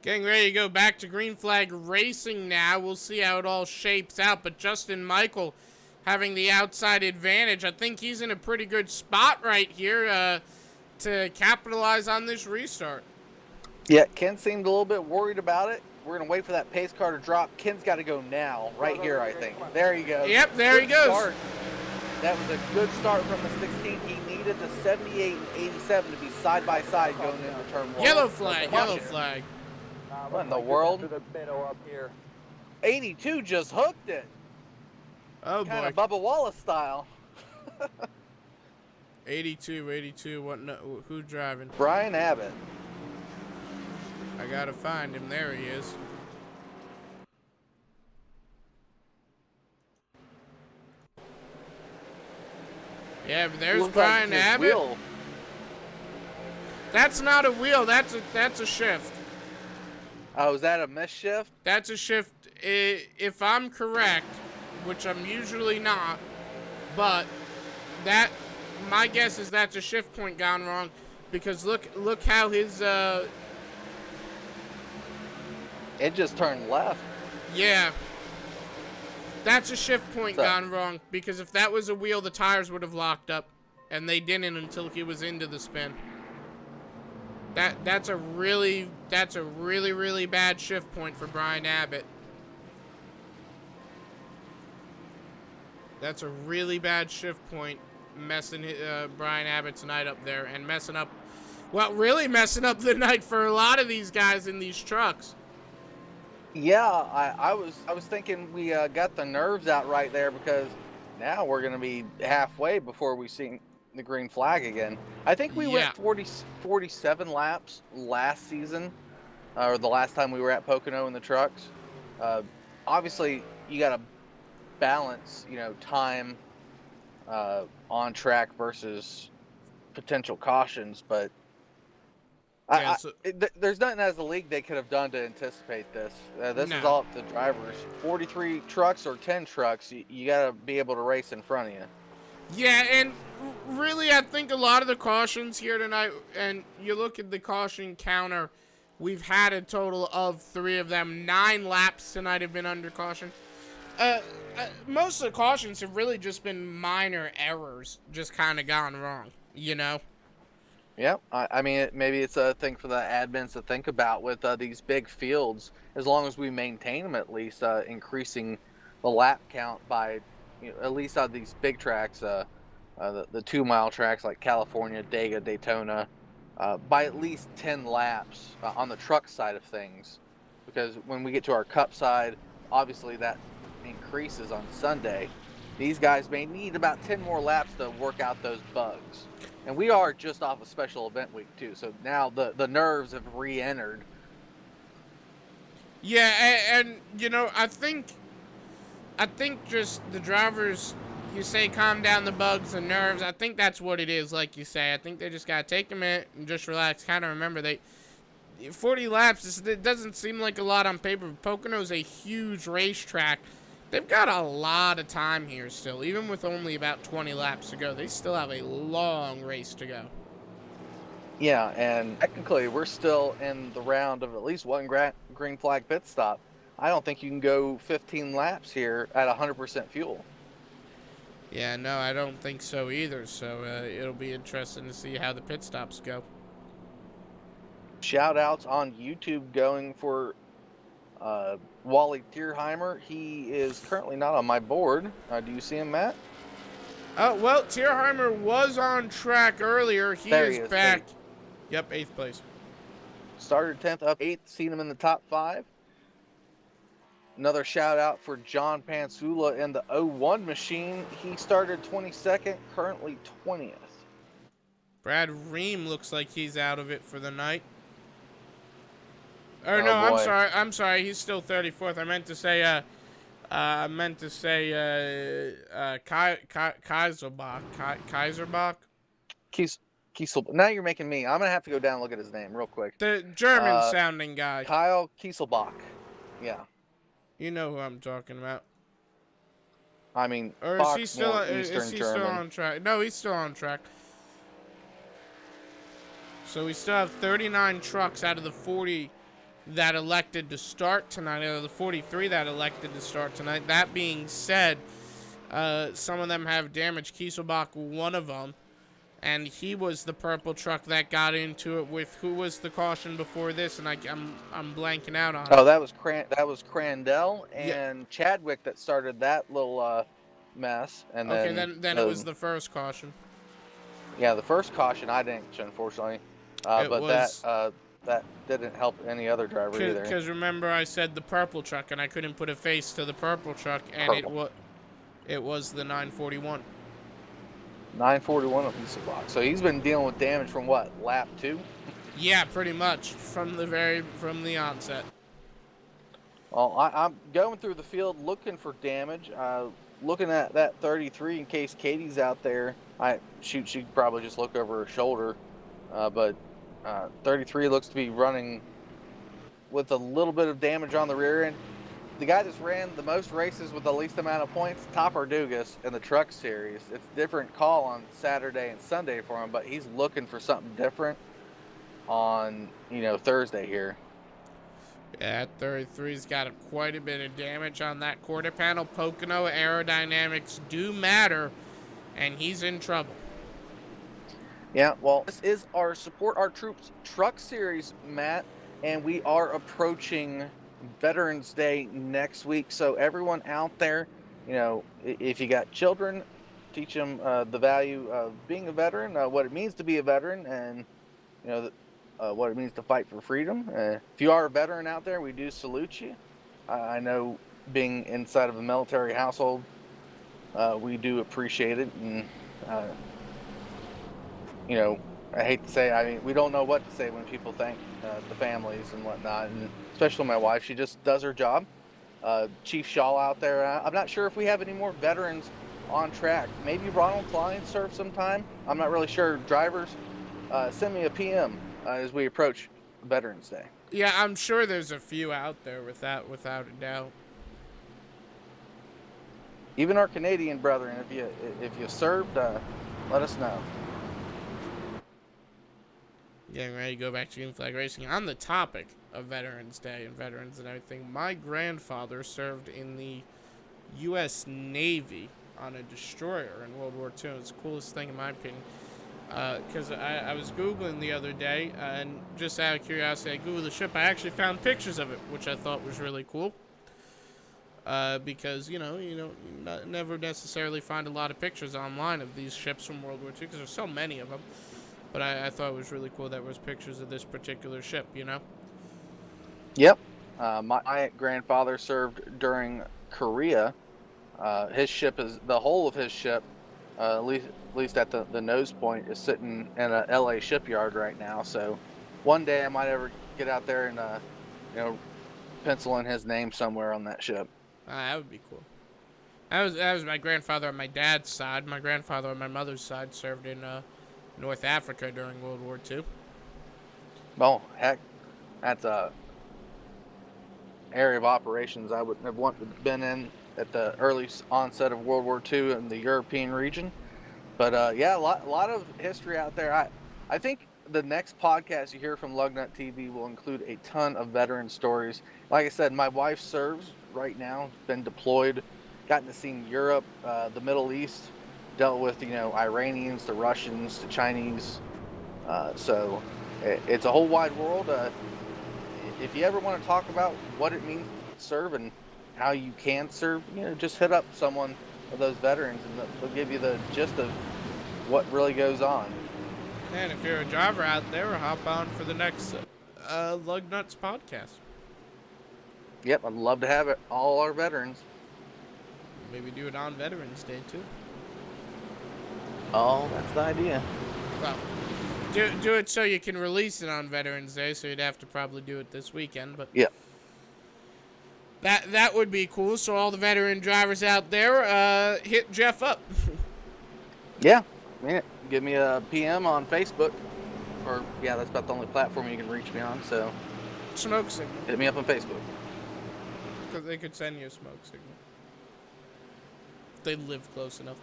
Getting ready to go back to green flag racing now. We'll see how it all shapes out. But Justin Michael having the outside advantage. I think he's in a pretty good spot right here to capitalize on this restart. Yeah, Ken seemed a little bit worried about it. We're going to wait for that pace car to drop. Ken's got to go now, right here, I think. There he goes. Yep, there he goes. Start. That was a good start from the 16. He needed the 78 and 87 to be side by side going into turn 1. Yellow flag, yellow flag. What in the world? 82 just hooked it. Oh, Kind boy. of Bubba Wallace style. 82. What? No, who's driving? Brian Abbott. I gotta find him. There he is. Yeah, but there's Looks like Brian his Abbott. wheel. That's not a wheel. That's a shift. Oh, is that a mischief? That's a shift. If I'm correct, which I'm usually not, but that my guess is that's a shift point gone wrong, because look how his It just turned left. yeah. That's a shift point So- gone wrong, because if that was a wheel, the tires would have locked up, and they didn't until he was into the spin. That's a really bad shift point for Brian Abbott. That's a really bad shift point, messing Brian Abbott's night up there, and really messing up the night for a lot of these guys in these trucks. Yeah, I was thinking we got the nerves out right there, because now we're going to be halfway before we see the green flag again. I think we went 47 laps last season, or the last time we were at Pocono in the trucks. Obviously, you got to balance, time on track versus potential cautions, but there's nothing as a league they could have done to anticipate this. This is all up to the drivers. 43 trucks or 10 trucks, you got to be able to race in front of you. Yeah, and really, I think a lot of the cautions here tonight, and you look at the caution counter, we've had a total of 3 of them. 9 laps tonight have been under caution. Most of the cautions have really just been minor errors, just kind of gone wrong, Yeah, I mean, maybe it's a thing for the admins to think about with these big fields. As long as we maintain them, at least increasing the lap count by, at least on these big tracks, the 2-mile tracks like California, Daytona, by at least 10 laps on the truck side of things. Because when we get to our Cup side, obviously that increases on Sunday. These guys may need about 10 more laps to work out those bugs. And we are just off a special event week too, so now the nerves have re-entered. Yeah, and I think just the drivers, you say calm down the bugs and nerves. I think that's what it is, like you say. I think they just gotta take a minute and just relax. Kind of remember 40 laps. It doesn't seem like a lot on paper. Pocono's a huge racetrack. They've got a lot of time here still. Even with only about 20 laps to go, they still have a long race to go. Yeah, and technically we're still in the round of at least one green flag pit stop. I don't think you can go 15 laps here at 100% fuel. Yeah, no, I don't think so either. So it'll be interesting to see how the pit stops go. Shout outs on YouTube going for Wally Tierheimer. He is currently not on my board. Do you see him, Matt? Oh, well, Tierheimer was on track earlier. He is back. 8th. Yep, 8th place. Started 10th, up 8th. Seen him in the top 5. Another shout out for John Pansula in the 01 machine. He started 22nd, currently 20th. Brad Ream looks like he's out of it for the night. Or Oh, no, boy. I'm sorry. He's still 34th. I meant to say Kaiserbach. Kaiserbach. Kiesel. Now you're making me. I'm gonna have to go down and look at his name real quick. The German-sounding guy. Kyle Kieselbach. Yeah. You know who I'm talking about. I mean, Or Bach's is he still? more Is Eastern he German. still on track? No, he's still on track. So we still have 39 trucks out of the 40 that elected to start tonight, out of the 43 that elected to start tonight. That being said, some of them have damage. Kieselbach, one of them, and he was the purple truck that got into it with who was the caution before this, and I'm blanking out on Oh, it. that was Crandell Yeah. and Chadwick that started that little mess, and Okay, then then it was the first caution. yeah, the first caution I didn't catch, unfortunately, It but was that didn't help any other driver either. because remember I said the purple truck, and I couldn't put a face to the purple truck, and Purple. it was the 941. 941 on Kieselbach. So he's been dealing with damage from what, lap 2? Yeah, pretty much from the onset. Well, I'm going through the field looking for damage. Looking at that 33 in case Katie's out there. She'd probably just look over her shoulder. But 33 looks to be running with a little bit of damage on the rear end. The guy that's ran the most races with the least amount of points, Topper Dugas in the truck series. It's a different call on Saturday and Sunday for him, but he's looking for something different on, Thursday here. Yeah, 33's got quite a bit of damage on that quarter panel. Pocono aerodynamics do matter, and he's in trouble. Yeah, well, this is our Support Our Troops truck series, Matt, and we are approaching Veterans Day next week. So everyone out there, if you got children, teach them the value of being a veteran, what it means to be a veteran, and what it means to fight for freedom. If you are a veteran out there, we do salute you. I know being inside of a military household, we do appreciate it. And, I hate to say, we don't know what to say when people thank the families and whatnot. And especially my wife, she just does her job. Chief Shaw out there, I'm not sure if we have any more veterans on track. Maybe Ronald Klein served sometime. I'm not really sure. Drivers, send me a PM as we approach Veterans Day. Yeah, I'm sure there's a few out there without a doubt. Even our Canadian brethren, if you served, let us know. Getting ready to go back to Green Flag Racing. On the topic of Veterans Day and veterans and everything, my grandfather served in the U.S. Navy on a destroyer in World War II. It's the coolest thing in my opinion. Because I was Googling the other day, and just out of curiosity, I Googled the ship. I actually found pictures of it, which I thought was really cool. Because, you never necessarily find a lot of pictures online of these ships from World War II, because there's so many of them. But I thought it was really cool that there was pictures of this particular ship, Yep. My grandfather served during Korea. His ship the whole of his ship, at least at the nose point, is sitting in a LA shipyard right now. So one day I might ever get out there and pencil in his name somewhere on that ship. That would be cool. That was my grandfather on my dad's side. My grandfather on my mother's side served in North Africa during World War II. Well, heck, that's a area of operations I would have wanted to have been in at the early onset of World War II in the European region. But yeah, a lot of history out there. I think the next podcast you hear from Lugnut TV will include a ton of veteran stories. Like I said, my wife serves right now, been deployed, gotten to see Europe, the Middle East, dealt with Iranians, the Russians, the Chinese. So it's a whole wide world. If you ever want to talk about what it means to serve and how you can serve, just hit up someone of those veterans and they'll give you the gist of what really goes on. And if you're a driver out there, hop on for the next Lugnuts podcast. Yep, I'd love to have it. All our veterans. Maybe do it on Veterans Day too. Oh, that's the idea. Well, do it so you can release it on Veterans Day, so you'd have to probably do it this weekend. But yeah, that would be cool. So all the veteran drivers out there, hit Jeff up. Yeah, give me a PM on Facebook, or that's about the only platform you can reach me on. So Smoke signal. hit me up on Facebook. Because they could send you a smoke signal. If they live close enough.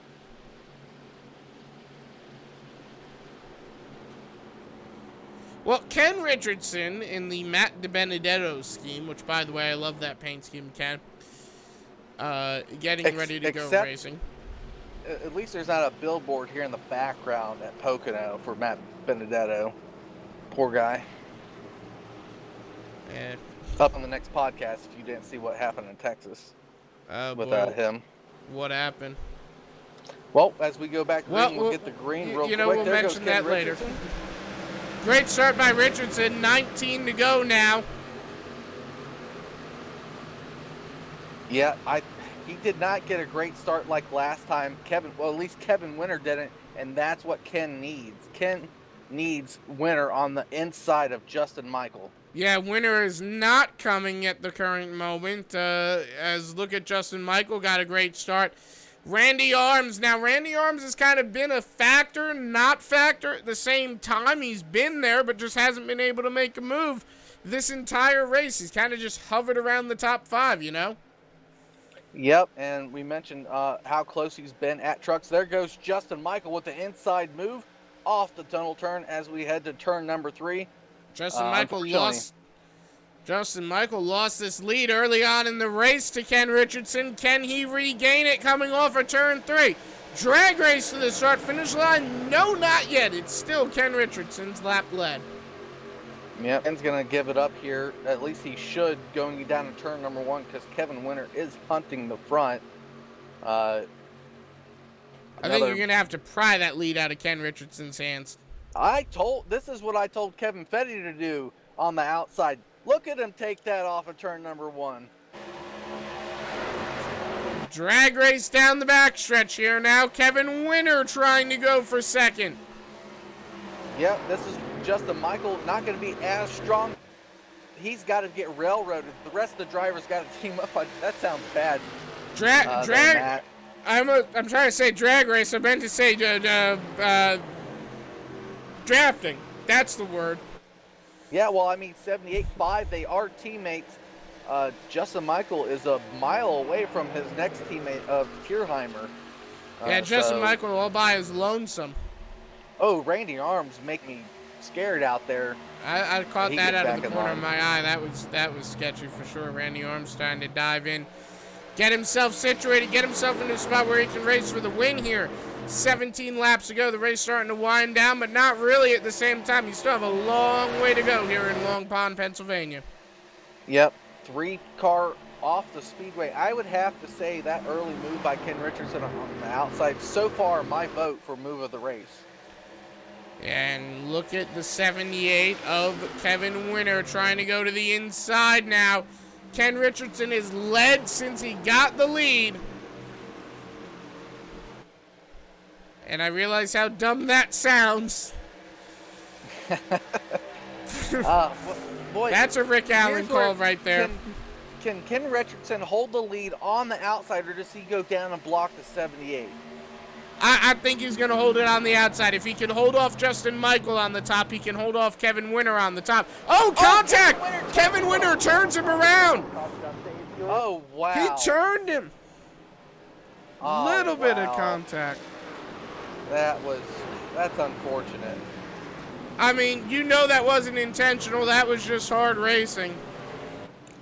Well, Ken Richardson in the Matt DiBenedetto scheme, which, by the way, I love that paint scheme, Ken. Getting ready to go racing. At least there's not a billboard here in the background at Pocono for Matt Benedetto. Poor guy. Eh. Up on the next podcast if you didn't see what happened in Texas with him. What happened? Well, as we go back green, we'll get the green real quick. We'll mention that later. Great start by Richardson. 19 to go now. Yeah, he did not get a great start like last time. At least Kevin Winter didn't, and that's what Ken needs. Ken needs Winter on the inside of Justin Michael. Yeah, Winter is not coming at the current moment. As look at Justin Michael, got a great start. Randy Arms. Now, Randy Arms has kind of been a factor, not factor at the same time. He's been there, but just hasn't been able to make a move this entire race. He's kind of just hovered around the top 5, you know? Yep, and we mentioned how close he's been at trucks. There goes Justin Michael with the inside move off the tunnel turn as we head to turn number 3. Justin Michael lost this lead early on in the race to Ken Richardson. Can he regain it coming off of turn 3? Drag race to the start finish line? No, not yet. It's still Ken Richardson's lap lead. Yeah, Ken's going to give it up here. At least he should, going down to turn number 1, because Kevin Winter is hunting the front. I think you're going to have to pry that lead out of Ken Richardson's hands. This is what I told Kevin Fetty to do on the outside. Look at him take that off of turn number 1. Drag race down the backstretch here now. Kevin Winter trying to go for second. Yep, this is Justin Michael, not going to be as strong. He's got to get railroaded. The rest of the drivers got to team up. That sounds bad. I'm trying to say drag race. I meant to say drafting. That's the word. Yeah, well, I mean, 78.5, they are teammates. Justin Michael is a mile away from his next teammate of Tierheimer. Justin Michael all by his lonesome. Oh, Randy Arms make me scared out there. I caught that out of the corner of my eye. That was sketchy for sure. Randy Arms trying to dive in, get himself situated, get himself into a spot where he can race for the win here. 17 laps ago, the race starting to wind down, but not really at the same time. You still have a long way to go here in Long Pond, Pennsylvania. Yep, 3-car off the speedway. I would have to say that early move by Ken Richardson on the outside. So far, my vote for move of the race. And look at the 78 of Kevin Winter trying to go to the inside now. Ken Richardson is led since he got the lead. And I realize how dumb that sounds. Boy, that's a Rick Allen call right there. Can Ken Richardson hold the lead on the outside, or does he go down and block the 78? I think he's going to hold it on the outside. If he can hold off Justin Michael on the top, he can hold off Kevin Winter on the top. Oh, contact! Kevin Winter turns him around. Oh, wow. He turned him. Little bit of contact. That's unfortunate. I mean, you know that wasn't intentional. That was just hard racing.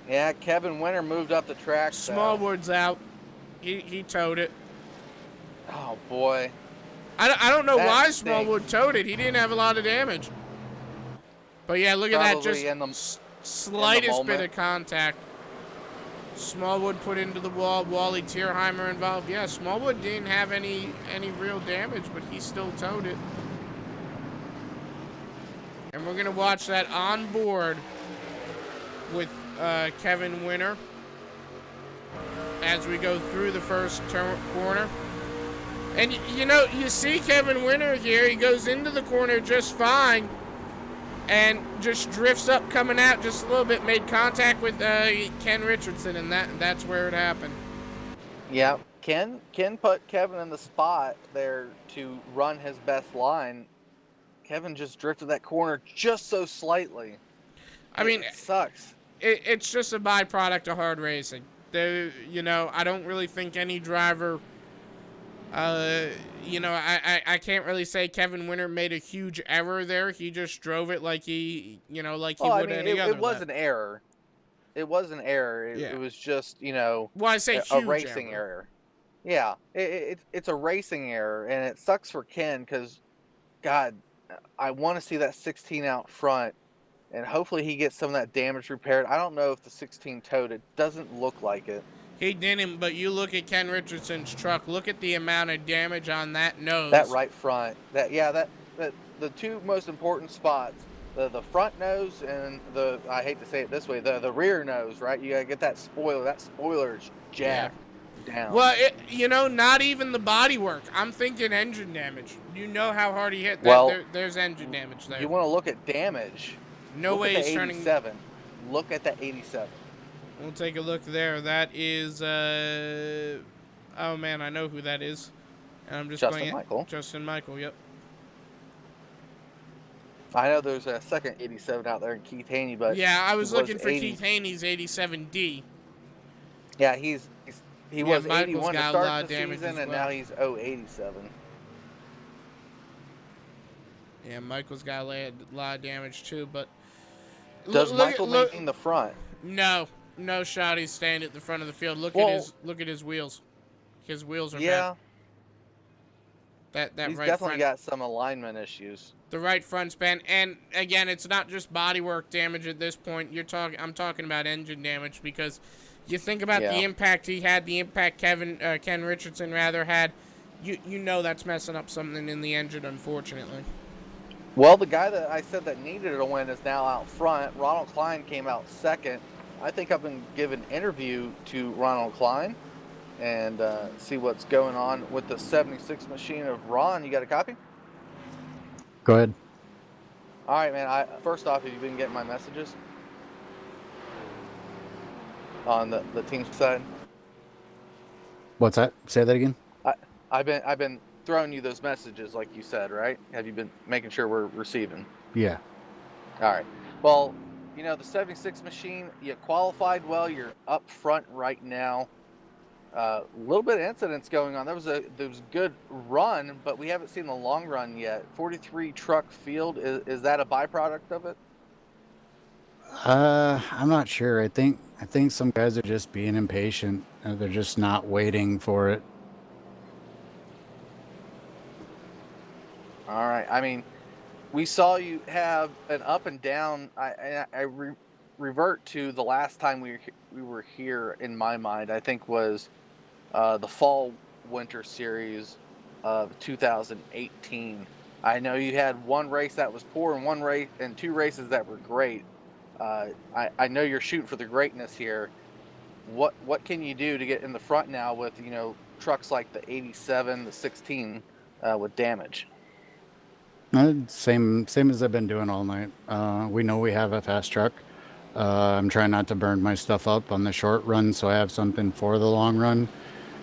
Yeah, Kevin Winter moved up the track. Smallwood's out. He towed it. Oh, boy. I don't know why Smallwood towed it. He didn't have a lot of damage. But, yeah, look at that. Just slightest bit of contact. Smallwood put into the wall. Wally Tierheimer involved. Yeah, Smallwood didn't have any real damage, but he still towed it. And we're going to watch that on board with Kevin Winter as we go through the first corner. And, you see Kevin Winter here. He goes into the corner just fine and just drifts up coming out just a little bit. Made contact with Ken Richardson, and that's where it happened. Yeah, Ken put Kevin in the spot there to run his best line. Kevin just drifted that corner just so slightly. It sucks. It's just a byproduct of hard racing. I don't really think any driver You know, I can't really say Kevin Winter made a huge error there. He just drove it like he, like he Well, I would mean, any other it was lap. an error. It was an error. It Yeah. was just, Well, I say a huge racing error. error. Yeah, it's a racing error, and it sucks for Ken because, God, I want to see that 16 out front, and hopefully he gets some of that damage repaired. I don't know if the 16 towed. It doesn't look like it. He didn't, but you look at Ken Richardson's truck. Look at the amount of damage on that That nose. right front, that the two most important spots, the front nose and I hate to say it this way, the rear nose, right? You gotta get that spoiler. That spoiler's Yeah. jacked down. Well, not even the body work. I'm thinking engine damage. You know how hard he hit that. Well, There's engine damage there. you want to look at damage. No Look way at he's the turning. 87. Look at the 87. We'll take a look there. That is, oh man, I know who that is. And I'm just Justin going Michael. Justin Michael, yep. I know there's a second 87 out there in Keith Haney, but Yeah, I was he looking for 80. Keith Haney's 87D. Yeah, he Yeah, was Michael's 81 to got a start lot the of damage season, as and well. now he's 087. Yeah, Michael's got a lot of damage too, but Does Michael maintain the front? No shot. He's staying at the front of the field. Look at his wheels. His wheels are Yeah, bad. That he's right definitely front, got some alignment issues. the right front span, and again, it's not just bodywork damage at this point. I'm talking about engine damage because you think about the impact he had, the impact Ken Richardson rather had. You know that's messing up something in the engine, unfortunately. Well, the guy that I said that needed a win is now out front. Ronald Klein came out second. I think I've been giving an interview to Ronald Klein and see what's going on with the 76 machine of Ron. You got a copy? Go ahead. All right, man. First off, have you been getting my messages on the team side? What's that? Say that again. I've been throwing you those messages like you said, right? Have you been making sure we're receiving? Yeah. All right. Well, the 76 machine, you qualified well. You're up front right now. A little bit of incidents going on. There was a good run, but we haven't seen the long run yet. 43 truck field. Is that a byproduct of it? I'm not sure. I think some guys are just being impatient. They're just not waiting for it. All right. I mean, we saw you have an up and down. I revert to the last time we were here. In my mind, I think was the fall winter series of 2018. I know you had one race that was poor and two races that were great. I know you're shooting for the greatness here. What can you do to get in the front now with trucks like the 87, the 16 with damage? Same as I've been doing all night. We know we have a fast truck. I'm trying not to burn my stuff up on the short run, so I have something for the long run.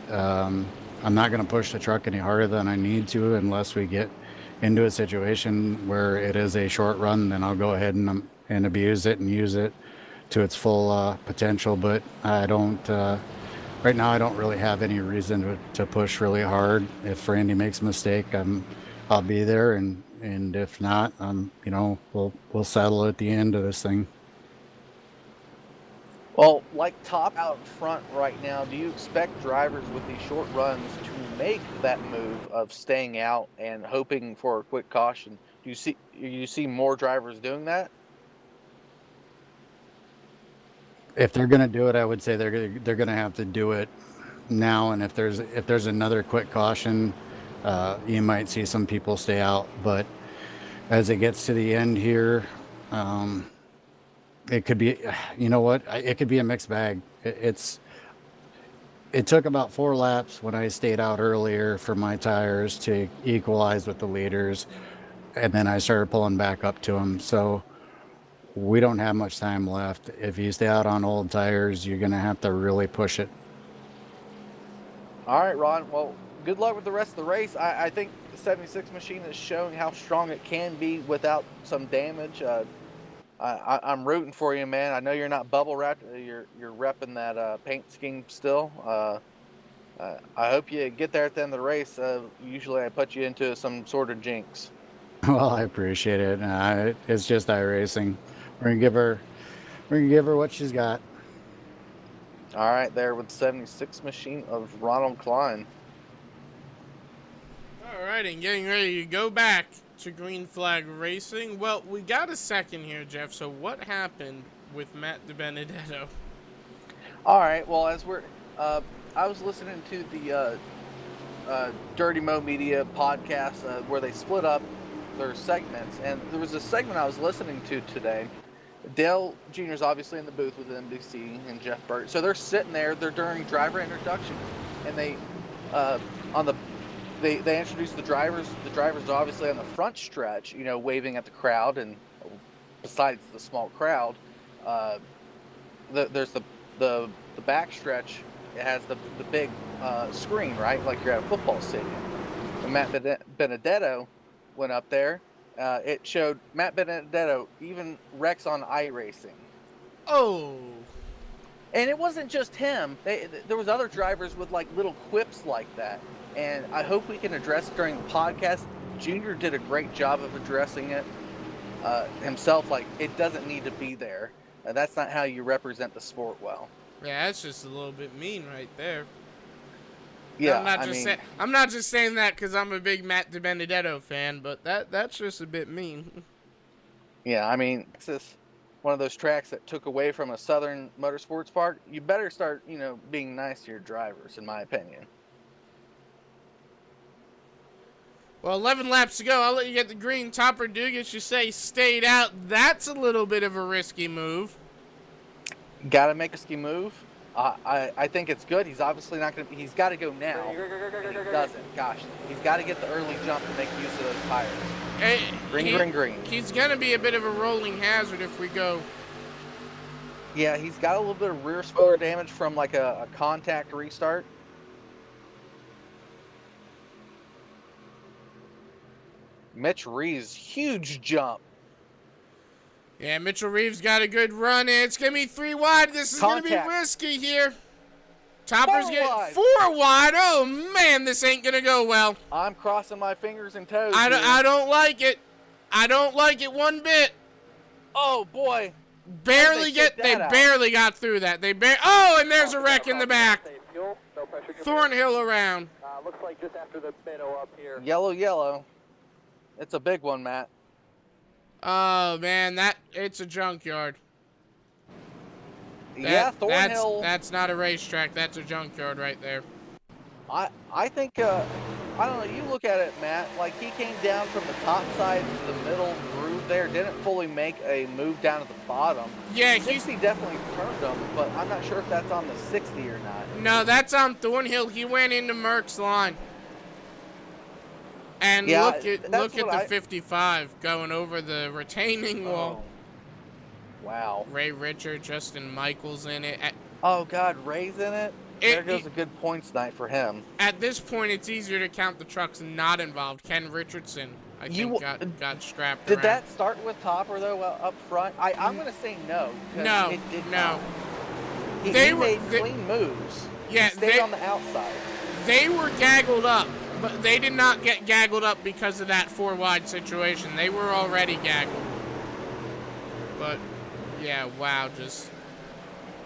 I'm not going to push the truck any harder than I need to unless we get into a situation where it is a short run. Then I'll go ahead and abuse it and use it to its full potential. But I don't. Right now, I don't really have any reason to push really hard. If Randy makes a mistake, I'll be there, and if not, we'll settle at the end of this thing. Well, like top out front right now, do you expect drivers with these short runs to make that move of staying out and hoping for a quick caution? Do you see more drivers doing that? If they're gonna do it, I would say they're gonna have to do it now. And if there's another quick caution, you might see some people stay out. But as it gets to the end here, it could be, it could be a mixed bag. It took about 4 laps when I stayed out earlier for my tires to equalize with the leaders, and then I started pulling back up to them. So we don't have much time left. If you stay out on old tires, you're gonna have to really push it. All right, Ron. Well, good luck with the rest of the race. I think the 76 machine is showing how strong it can be without some damage. I'm rooting for you, man. I know you're not bubble wrapped. You're repping that paint scheme still. I hope you get there at the end of the race. Usually, I put you into some sort of jinx. Well, I appreciate it. It's just iRacing. We're gonna give her. We're gonna give her what she's got. All right, there with 76 machine of Ronald Klein. All right, and getting ready to go back to Green Flag Racing. Well, we got a second here, Jeff. So what happened with Matt DiBenedetto? All right, well, I was listening to the Dirty Mo Media podcast where they split up their segments, and there was a segment I was listening to today. Dale Jr. is obviously in the booth with NBC and Jeff Burt, so they're sitting there. They're during driver introductions, and they introduce the drivers. The drivers are obviously on the front stretch, waving at the crowd, and besides the small crowd, there's the back stretch. It has the big screen, right, like you're at a football stadium. And Matt Benedetto went up there. It showed Matt Benedetto even wrecks on iRacing. Oh. And it wasn't just him. There was other drivers with like little quips like that. And I hope we can address it during the podcast. Junior did a great job of addressing it himself. Like, it doesn't need to be there. That's not how you represent the sport well. Yeah, that's just a little bit mean right there. Yeah, I'm not just saying that because I'm a big Matt DiBenedetto fan, but that's just a bit mean. Yeah, I mean, this is one of those tracks that took away from a Southern Motorsports Park. You better start, being nice to your drivers, in my opinion. Well, 11 laps to go. I'll let you get the green. Topper Dugas, you say, stayed out. That's a little bit of a risky move. Got to make a ski move. I think it's good. He's obviously not going to. He's got to go now. And he doesn't. Gosh, he's got to get the early jump to make use of those tires. Green. He's going to be a bit of a rolling hazard if we go. Yeah, he's got a little bit of rear spoiler damage from like a contact restart. Mitch Reeves, huge jump. Yeah, Mitchell Reeves got a good run in. It's going to be 3 wide. This is going to be risky here. Topper's getting 4 wide. Oh, man, this ain't going to go well. I'm crossing my fingers and toes. I don't like it. I don't like it one bit. Oh, boy. They barely got through that. And there's a wreck in the back. Thornhill around. Looks like just after the middle up here. Yellow. It's a big one, Matt. Oh, man, it's a junkyard. Thornhill. That's not a racetrack. That's a junkyard right there. I think, I don't know, you look at it, Matt, like he came down from the top side to the middle groove there, didn't fully make a move down at the bottom. Yeah, 60 definitely turned him, but I'm not sure if that's on the 60 or not. No, that's on Thornhill. He went into Merck's line. And look at the 55 going over the retaining wall. Wow. Ray Richard, Justin Michaels in it. Oh, God, Ray's in it? There goes a good points night for him. At this point, it's easier to count the trucks not involved. Ken Richardson, I think, got strapped Did around. that start with Topper, though, up front? I'm going to say no. No, it did no. Not. He made clean moves. Yeah, he stayed on the outside. They were gaggled up. But they did not get gaggled up because of that 4 wide situation. They were already gaggled. But, yeah, wow, just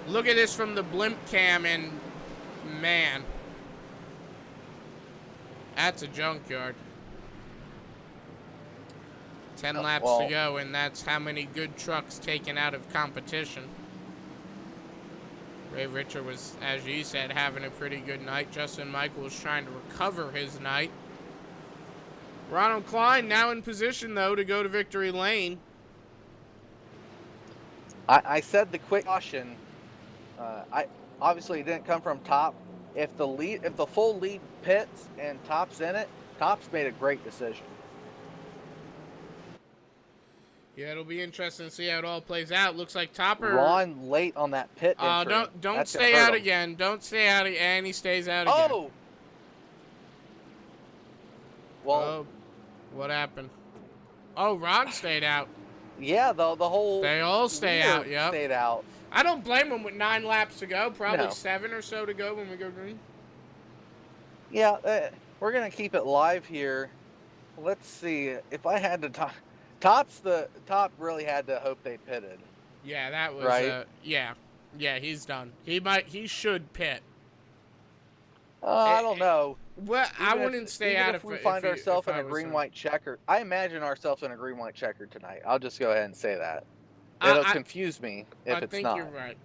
look at this from the blimp cam, and, man, that's a junkyard. 10 laps to go, and that's how many good trucks taken out of competition. Ray Richard was, as you said, having a pretty good night. Justin Michael was trying to recover his night. Ronald Klein now in position, though, to go to victory lane. I said the quick caution. Obviously it didn't come from Top. If the full lead pits and Top's in it, Top's made a great decision. Yeah, it'll be interesting to see how it all plays out. Looks like Topper. Ron late on that pit. Don't stay out again. Don't stay out again. And he stays out again. Oh. Well, what happened? Oh, Ron stayed out. Yeah, the whole. They all stay out. Yep. Stayed out. I don't blame them with 9 laps to go. Probably 7 or so to go when we go green. Yeah, we're gonna keep it live here. Let's see. If I had to top really had to hope they pitted, Yeah, that was right? yeah, he's done. He should pit. I don't know. Well, I wouldn't stay Even out if we if find ourselves in I a was green him. white checker, I imagine ourselves in a green white checker tonight. I'll just go ahead and say that. It'll I confuse me I if it's think you're not. right.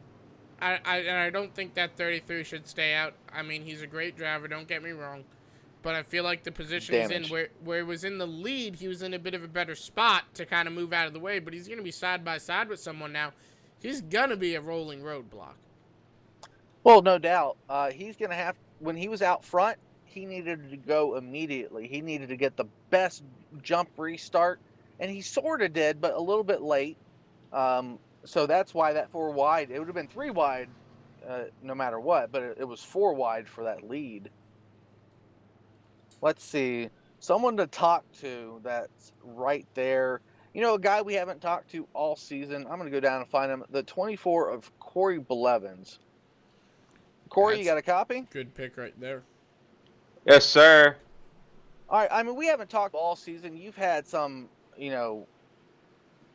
I don't think that 33 should stay out. I mean, he's a great driver. Don't get me wrong. But I feel like the position he's in, Damage. where he was in the lead, he was in a bit of a better spot to kind of move out of the way. But he's going to be side by side with someone now. He's going to be a rolling roadblock. Well, no doubt. He's going to have, when he was out front, he needed to go immediately. He needed to get the best jump restart, and he sort of did, but a little bit late. So that's why that 4 wide, it would have been 3 wide no matter what, but it was 4 wide for that lead. Let's see. Someone to talk to that's right there. You know, a guy we haven't talked to all season. I'm going to go down and find him. The 24 of Corey Blevins. Corey, That's you got a copy? good pick right there. Yes, sir. All right. I mean, we haven't talked all season. You've had some,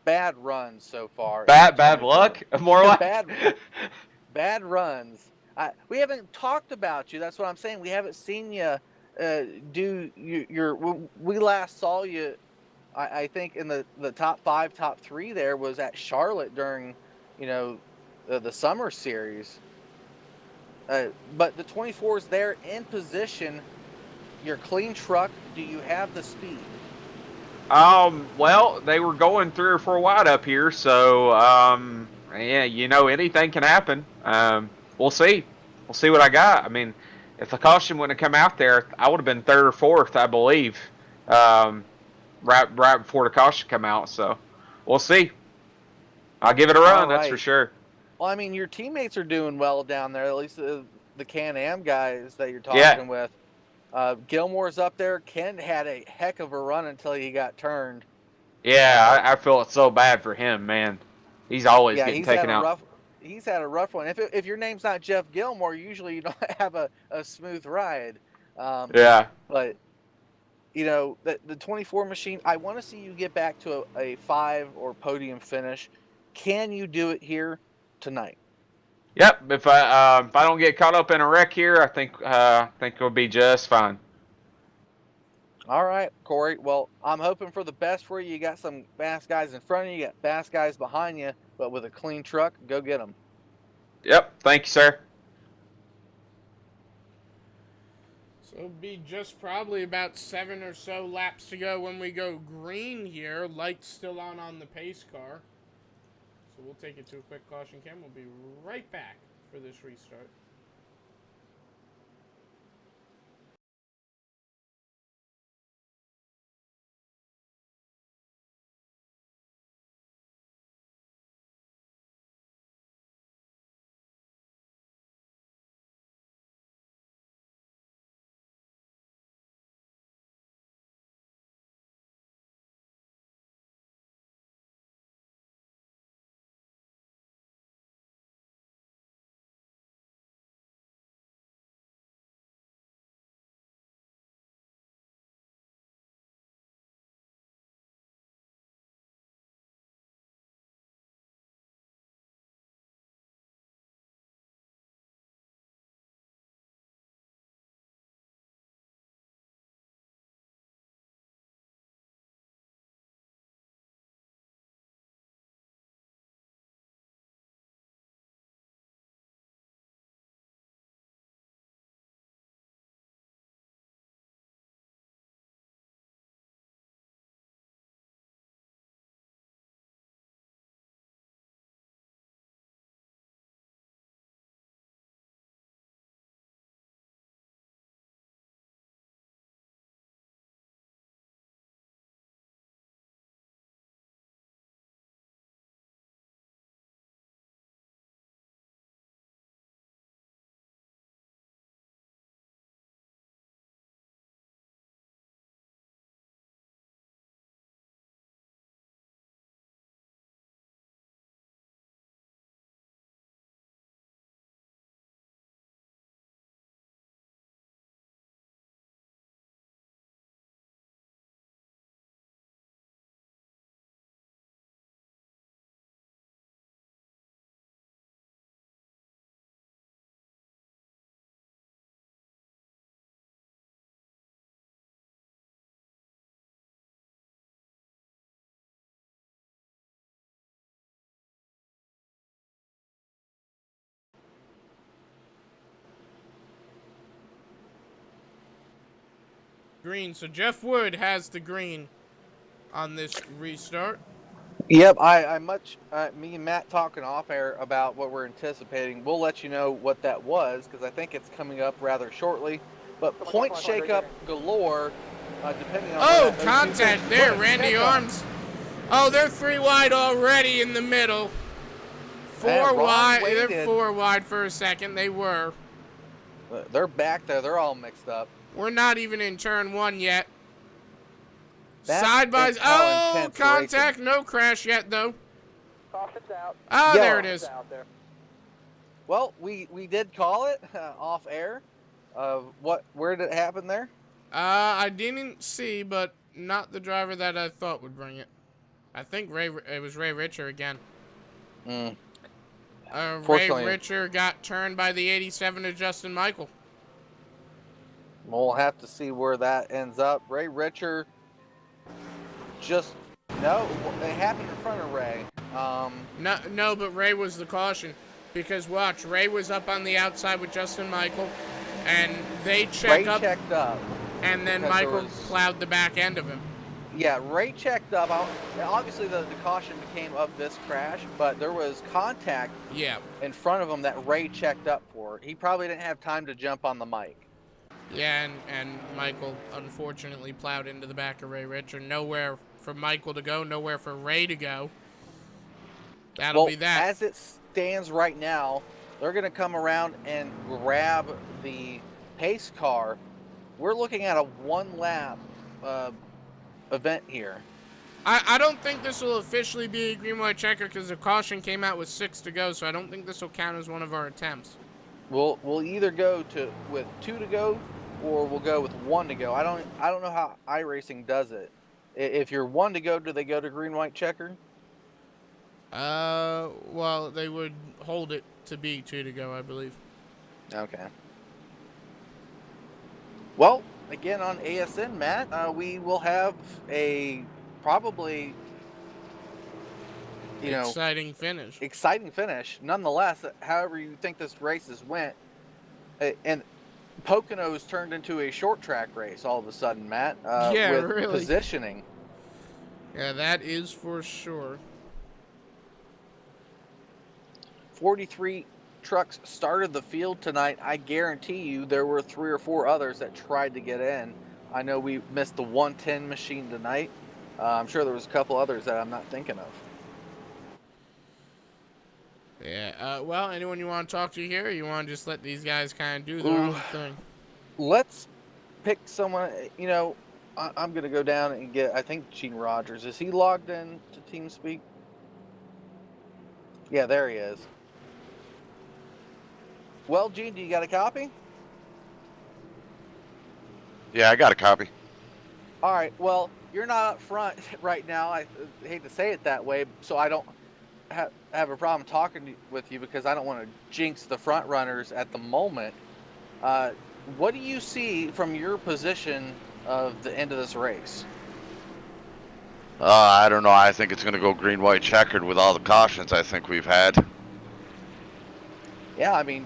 bad runs so far. Bad luck. More like bad runs. We haven't talked about you. That's what I'm saying. We haven't seen you do your. We last saw you, I think, in the top 5, top 3. There was at Charlotte during, the summer series. But the 24 is there in position. Your clean truck. Do you have the speed? Well, they were going 3 or 4 wide up here, so yeah, anything can happen. We'll see. We'll see what I got. I mean, if the caution wouldn't have come out there, I would have been 3rd or 4th, I believe. Right before the caution come out. So we'll see. I'll give it a run. That's for sure. Well, I mean, your teammates are doing well down there. At least the Can-Am guys that you're talking with. Gilmore's up there. Ken had a heck of a run until he got turned. Yeah, I feel it's so bad for him, man. He's always getting taken out. He's had a rough one. If your name's not Jeff Gilmore, usually you don't have a smooth ride. Yeah. But the 24 machine, I want to see you get back to a 5 or podium finish. Can you do it here tonight? Yep. If I don't get caught up in a wreck here, I think it'll be just fine. All right, Corey. Well, I'm hoping for the best for you. You got some fast guys in front of you. You got fast guys behind you, but with a clean truck, go get them. Yep. Thank you, sir. So it'll be just probably about 7 or so laps to go when we go green here. Light's still on the pace car. So we'll take it to a quick caution cam. We'll be right back for this restart. Green. So Jeff Wood has the green on this restart. Yep, me and Matt talking off air about what we're anticipating. We'll let you know what that was because I think it's coming up rather shortly. But point shakeup galore, depending on Oh, where that contact goes. there, Look, Randy check on. Arms. Oh, they're 3 wide already in the middle. Man, 4 Ron wide. waited. They're 4 wide for a second. They were. They're back there. They're all mixed up. We're not even in turn 1 yet. That's Side by how oh, intense contact. racing. No crash yet though. Caution's out. Oh, Yo. there it is. Out there. Well, we did call it off air. Where did it happen there? I didn't see, but not the driver that I thought would bring it. I think it was Ray Richer again. Mm. Ray Richer got turned by the 87 of Justin Michael. We'll have to see where that ends up. Ray Richer no, it happened in front of Ray. No, but Ray was the caution. Because watch, Ray was up on the outside with Justin Michael, and they checked up, and then Michael plowed the back end of him. Yeah, Ray checked up. Obviously, the caution became of this crash, but there was contact in front of him that Ray checked up for. He probably didn't have time to jump on the mic. Yeah, and Michael unfortunately plowed into the back of Ray Richer. Nowhere for Michael to go, nowhere for Ray to go. That'll be that. As it stands right now, they're going to come around and grab the pace car. We're looking at a 1-lap event here. I don't think this will officially be a green-white checker because the caution came out with 6 to go, so I don't think this will count as one of our attempts. We'll either go with 2 to go, or we'll go with 1 to go. I don't know how iRacing does it. If you're 1 to go, do they go to green-white checker? Well, they would hold it to be 2 to go, I believe. Okay. Well, again on ASN, Matt, we will have a probably exciting finish. Exciting finish, nonetheless. However you think this races went, and Pocono's turned into a short track race all of a sudden, Matt. With really. Positioning. Yeah, that is for sure. 43 trucks started the field tonight. I guarantee you there were 3 or 4 others that tried to get in. I know we missed the 110 machine tonight. I'm sure there was a couple others that I'm not thinking of. Yeah, well, anyone you want to talk to here, or you want to just let these guys kind of do their own thing? Let's pick someone, I'm going to go down and get, I think, Gene Rogers. Is he logged in to TeamSpeak? Yeah, there he is. Well, Gene, do you got a copy? Yeah, I got a copy. All right, well, you're not up front right now. I hate to say it that way, so I don't have a problem talking with you because I don't want to jinx the front runners at the moment. What do you see from your position of the end of this race? I don't know. I think it's going to go green, white, checkered with all the cautions I think we've had. Yeah, I mean,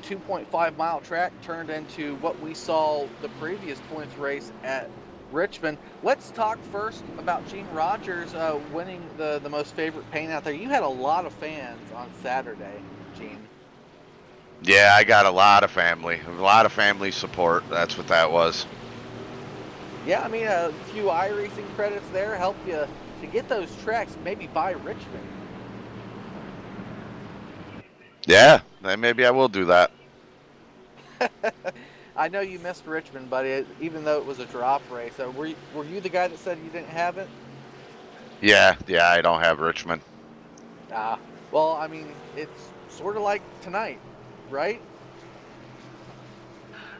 2.5 mile track turned into what we saw the previous points race at Richmond. Let's talk first about Gene Rogers winning the most favorite paint out there. You had a lot of fans on Saturday, Gene. Yeah, I got a lot of family support. That's what that was. Yeah, I mean, a few iRacing credits there help you to get those tracks maybe by Richmond. Yeah, maybe I will do that. I know you missed Richmond, buddy, even though it was a drop race. Were you the guy that said you didn't have it? Yeah, I don't have Richmond. Well, I mean, it's sort of like tonight, right?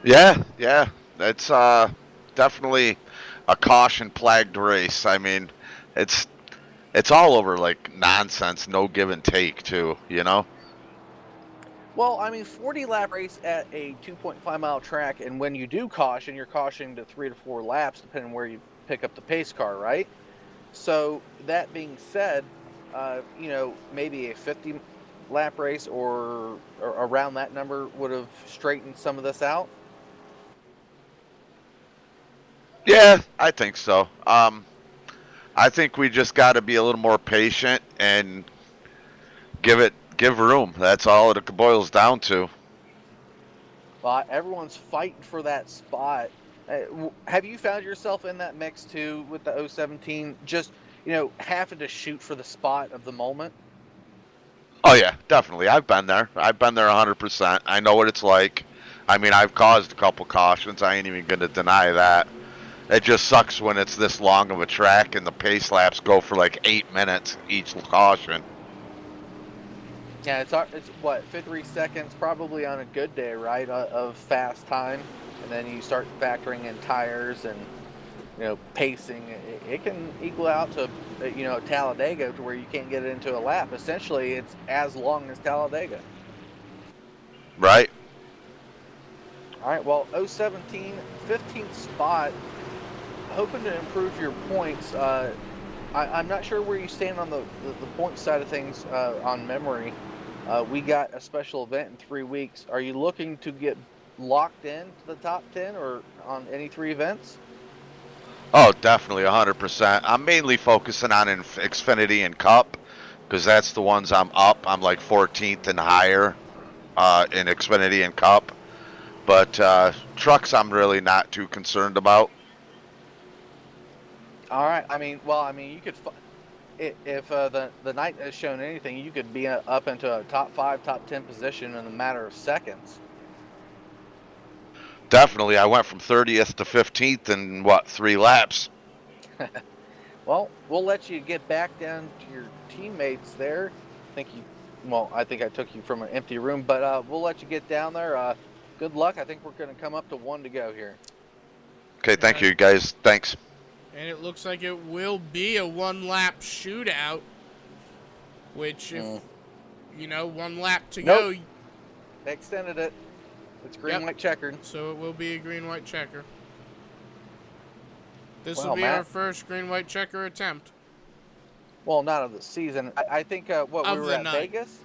Yeah, that's definitely a caution-plagued race. I mean, it's all over like nonsense, no give and take, too. Well, I mean, 40-lap race at a 2.5 mile track, and when you do caution, you're cautioning to 3 to 4 laps, depending on where you pick up the pace car, right? So that being said, maybe a 50-lap race or around that number would have straightened some of this out. Yeah, I think so. I think we just got to be a little more patient and give room. That's all it boils down to. Everyone's fighting for that spot. Have you found yourself in that mix too with the 017? Just having to shoot for the spot of the moment. Oh yeah, definitely. I've been there. I've been there 100%. I know what it's like. I mean, I've caused a couple cautions. I ain't even going to deny that. It just sucks when it's this long of a track and the pace laps go for like 8 minutes each caution. Yeah, it's what 53 seconds probably on a good day, right? Of fast time, and then you start factoring in tires and pacing. It can equal out to Talladega to where you can't get it into a lap. Essentially, it's as long as Talladega. Right. All right. Well, 017, 15th spot. Hoping to improve your points. I'm not sure where you stand on the point side of things on memory. We got a special event in 3 weeks. Are you looking to get locked in to the top 10 or on any 3 events? Oh, definitely 100%. I'm mainly focusing on Xfinity and Cup because that's the ones I'm up. I'm like 14th and higher in Xfinity and Cup. But trucks I'm really not too concerned about. All right. You could, if the night has shown anything, you could be up into a top 5, top 10 position in a matter of seconds. Definitely. I went from 30th to 15th in, 3 laps? Well, we'll let you get back down to your teammates there. I think I took you from an empty room, but we'll let you get down there. Good luck. I think we're going to come up to 1 to go here. Okay, thank you, guys. Thanks. And it looks like it will be a 1-lap shootout, which, if, 1 lap to go. They extended it. It's green-white checkered. So it will be a green-white checker. This will be Matt, our first green-white checker attempt. Well, not of the season. I think, we were at Vegas?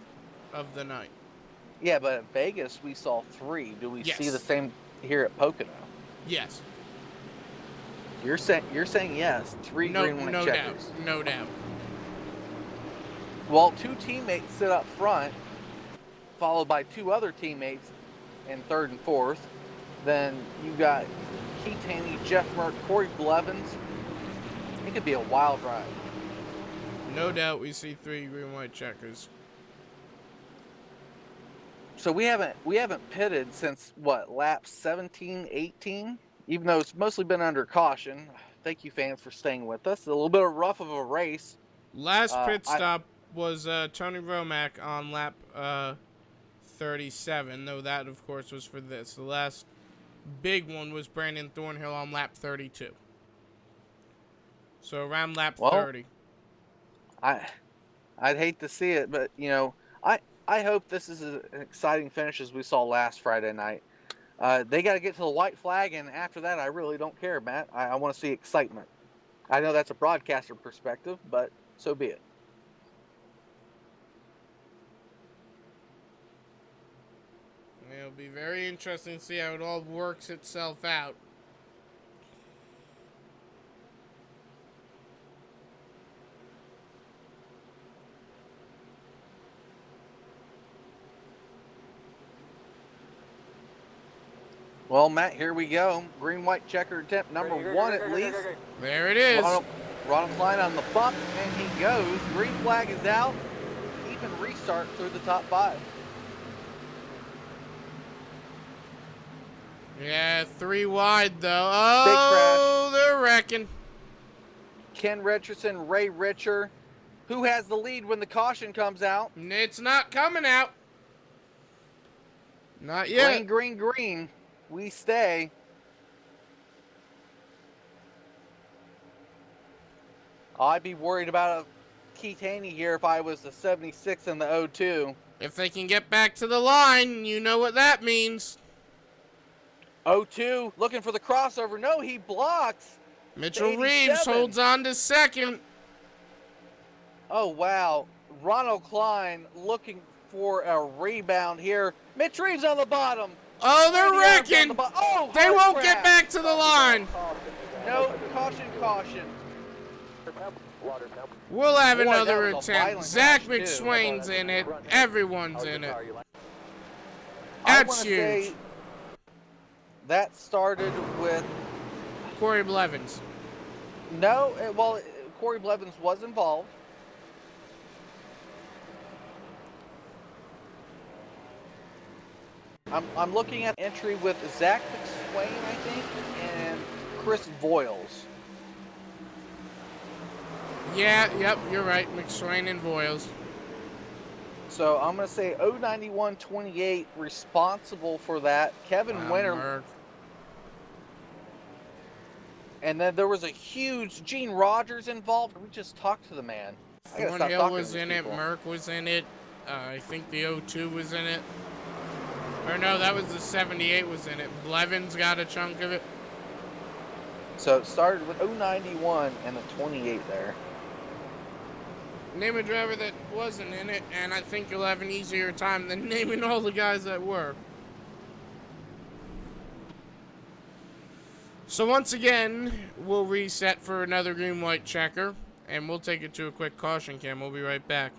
Of the night. Yeah, but at Vegas we saw 3. Do we see the same here at Pocono? Yes. You're saying yes. 3 green-white checkers. No doubt. Well, 2 teammates sit up front, followed by 2 other teammates in 3rd and 4th. Then you got Keith Haney, Jeff Merck, Corey Blevins. It could be a wild ride. No doubt we see 3 green-white checkers. So we haven't pitted since lap 17, 18? Even though it's mostly been under caution. Thank you, fans, for staying with us. A little bit of rough of a race. Last pit stop was Tony Romack on lap 37, though that, of course, was for this. The last big one was Brandon Thornhill on lap 32. So around lap 30. I'd hate to see it, but, I hope this is an exciting finish as we saw last Friday night. They got to get to the white flag, and after that, I really don't care, Matt. I want to see excitement. I know that's a broadcaster perspective, but so be it. It'll be very interesting to see how it all works itself out. Well, Matt, here we go. Green-white checker attempt number 1 at least. There it is. Ronald Klein on the bump, and he goes. Green flag is out. Even restart through the top 5. Yeah, 3 wide, though. Oh, they're wrecking. Ken Richardson, Ray Richer. Who has the lead when the caution comes out? It's not coming out. Not yet. Green. We stay. I'd be worried about a Keith Haney here if I was the 76 and the 02. If they can get back to the line, you know what that means. 02 looking for the crossover. No, he blocks. Mitchell Reeves holds on to second. Oh, wow. Ronald Klein looking for a rebound here. Mitch Reeves on the bottom. Oh, they're wrecking. They won't get back to the line. No, caution, caution. We'll have Boy, another that was a attempt. violent Zach crash, too. McSwain's in it. Everyone's in it. I That's want to huge. say that started with Corey Blevins. no. Well, Corey Blevins was involved. I'm looking at entry with Zach McSwain, I think, and Chris Voiles. Yeah, yep, you're right. McSwain and Voiles. So I'm going to say 09128 responsible for that. Kevin Winter. Merck. And then there was a huge Gene Rogers involved. We just talked to the man. I gotta stop Thornhill talking was to these in people. it. Merck was in it. I think the 02 was in it. Or no, that was the 78 was in it. Blevins got a chunk of it. So it started with 091 and the 28 there. Name a driver that wasn't in it, and I think you'll have an easier time than naming all the guys that were. So once again, we'll reset for another green-white checker, and we'll take it to a quick caution cam. We'll be right back.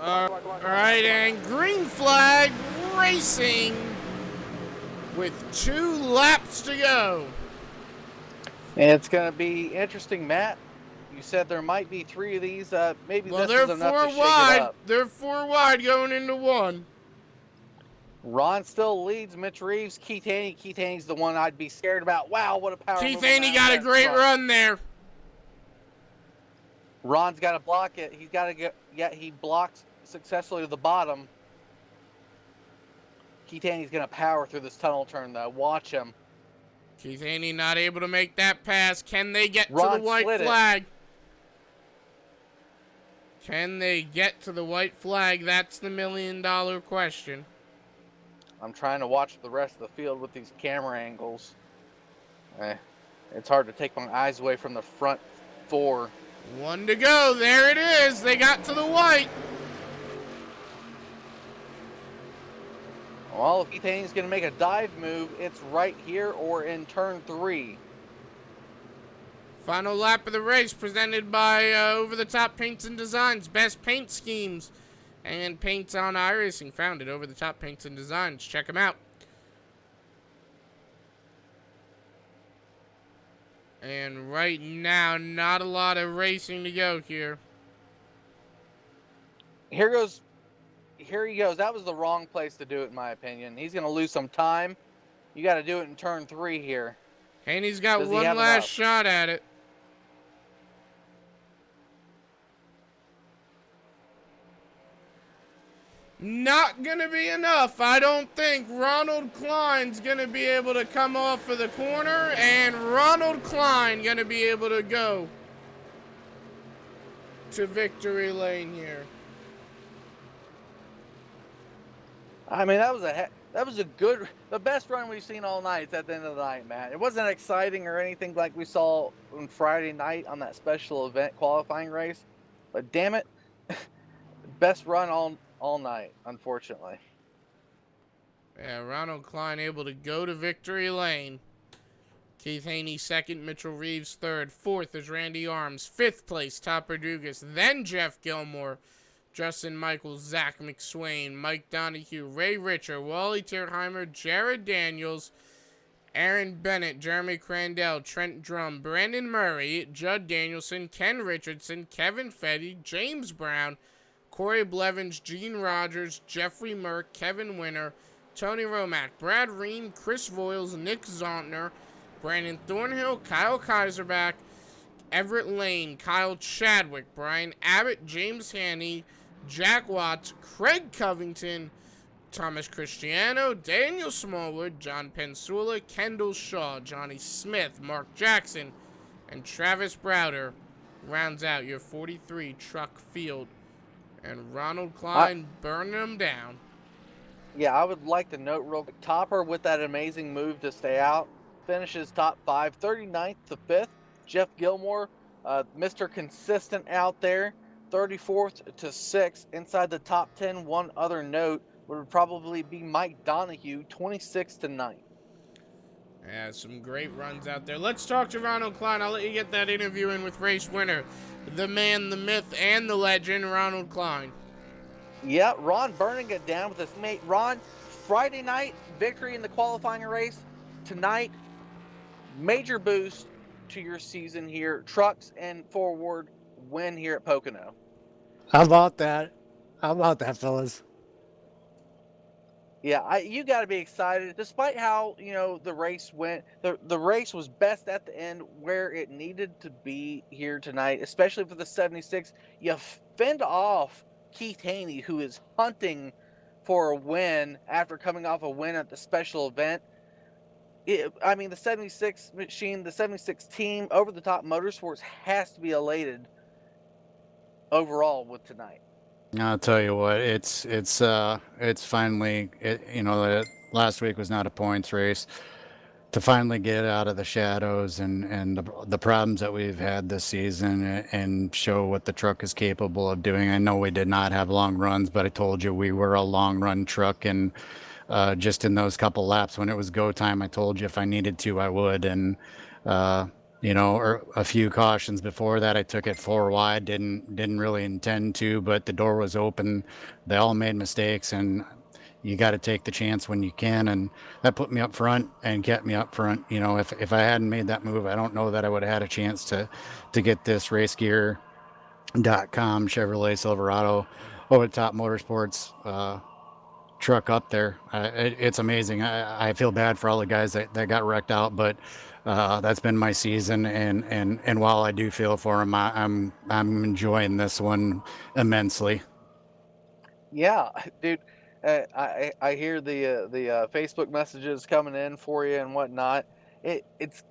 Alright, and green flag racing with 2 laps to go. And it's going to be interesting, Matt. You said there might be 3 of these. Maybe Well, this they're is enough 4 to shake it wide. up. They're 4 wide going into 1. Ron still leads Mitch Reeves. Keith Haney. Keith Haney's the one I'd be scared about. Wow, what a power Keith move Haney on got a that great truck. run there. Ron's got to block it. He's got to get. Yeah, he blocks successfully to the bottom. Keith Haney's going to power through this tunnel turn, though. Watch him. Keith Haney not able to make that pass. Can they get to Ron the white slid it. flag? Can they get to the white flag? That's the $1 million question. I'm trying to watch the rest of the field with these camera angles. It's hard to take my eyes away from the front 4. 1 to go. There it is. They got to the white. Well, if Keith Haney's going to make a dive move, it's right here or in turn 3. Final lap of the race presented by Over the Top Paints and Designs. Best paint schemes and paints on iRacing found at Over the Top Paints and Designs. Check them out. And right now, not a lot of racing to go here. Here he goes. That was the wrong place to do it, in my opinion. He's going to lose some time. You got to do it in turn 3 here. Haney's got Does he one have last enough? shot at it. Not gonna be enough. I don't think Ronald Klein's gonna be able to come off of the corner, and Ronald Klein gonna be able to go to victory lane here. I mean, that was a good, the best run we've seen all night at the end of the night, Matt. It wasn't exciting or anything like we saw on Friday night on that special event qualifying race, but damn it, best run all night, unfortunately. Yeah, Ronald Klein able to go to victory lane. Keith Haney second, Mitchell Reeves third. Fourth is Randy Arms. Fifth place, Topper Dugas. Then Jeff Gilmore, Justin Michaels, Zach McSwain, Mike Donahue, Ray Richer, Wally Tierheimer, Jared Daniels, Aaron Bennett, Jeremy Crandell, Trent Drum, Brandon Murray, Judd Danielson, Ken Richardson, Kevin Fetty, James Brown, Corey Blevins, Gene Rogers, Jeffrey Merck, Kevin Winter, Tony Romack, Brad Ream, Chris Voiles, Nick Zontner, Brandon Thornhill, Kyle Kaiserback, Everett Lane, Kyle Chadwick, Brian Abbott, James Haney, Jack Watts, Craig Covington, Thomas Cristiano, Daniel Smallwood, John Pensula, Kendall Shaw, Johnny Smith, Mark Jackson, and Travis Browder rounds out your 43 truck field. And Ronald Klein burning them down. Yeah, I would like to note real quick, Topper with that amazing move to stay out, finishes top 5, 39th to 5th. Jeff Gilmore, Mr. Consistent out there, 34th to 6th. Inside the top 10, one other note would probably be Mike Donahue, 26th to 9th. Yeah, some great runs out there. Let's talk to Ronald Klein. I'll let you get that interview in with race winner, the man, the myth, and the legend, Ronald Klein. Yeah, Ron burning it down with his mate. Ron, Friday night, victory in the qualifying race. Tonight, major boost to your season here. Trucks and forward win here at Pocono. How about that? How about that, fellas? Yeah, you got to be excited. Despite how, the race went, the race was best at the end where it needed to be here tonight, especially for the 76. You fend off Keith Haney, who is hunting for a win after coming off a win at the special event. The 76 machine, the 76 team, Over the Top Motorsports has to be elated overall with tonight. I'll tell you what, it's finally, last week was not a points race. To finally get out of the shadows and the problems that we've had this season and show what the truck is capable of doing. I know we did not have long runs, but I told you we were a long run truck, and just in those couple laps when it was go time, I told you if I needed to, I would. And or a few cautions before that. I took it 4 wide, didn't really intend to, but the door was open. They all made mistakes, and you got to take the chance when you can, and that put me up front and kept me up front. If I hadn't made that move, I don't know that I would have had a chance to get this racegear.com Chevrolet Silverado over the top motorsports truck up there. It's amazing. I feel bad for all the guys that got wrecked out, but that's been my season, and while I do feel for them, I'm enjoying this one immensely. Yeah, dude. I hear the Facebook messages coming in for you and whatnot. It's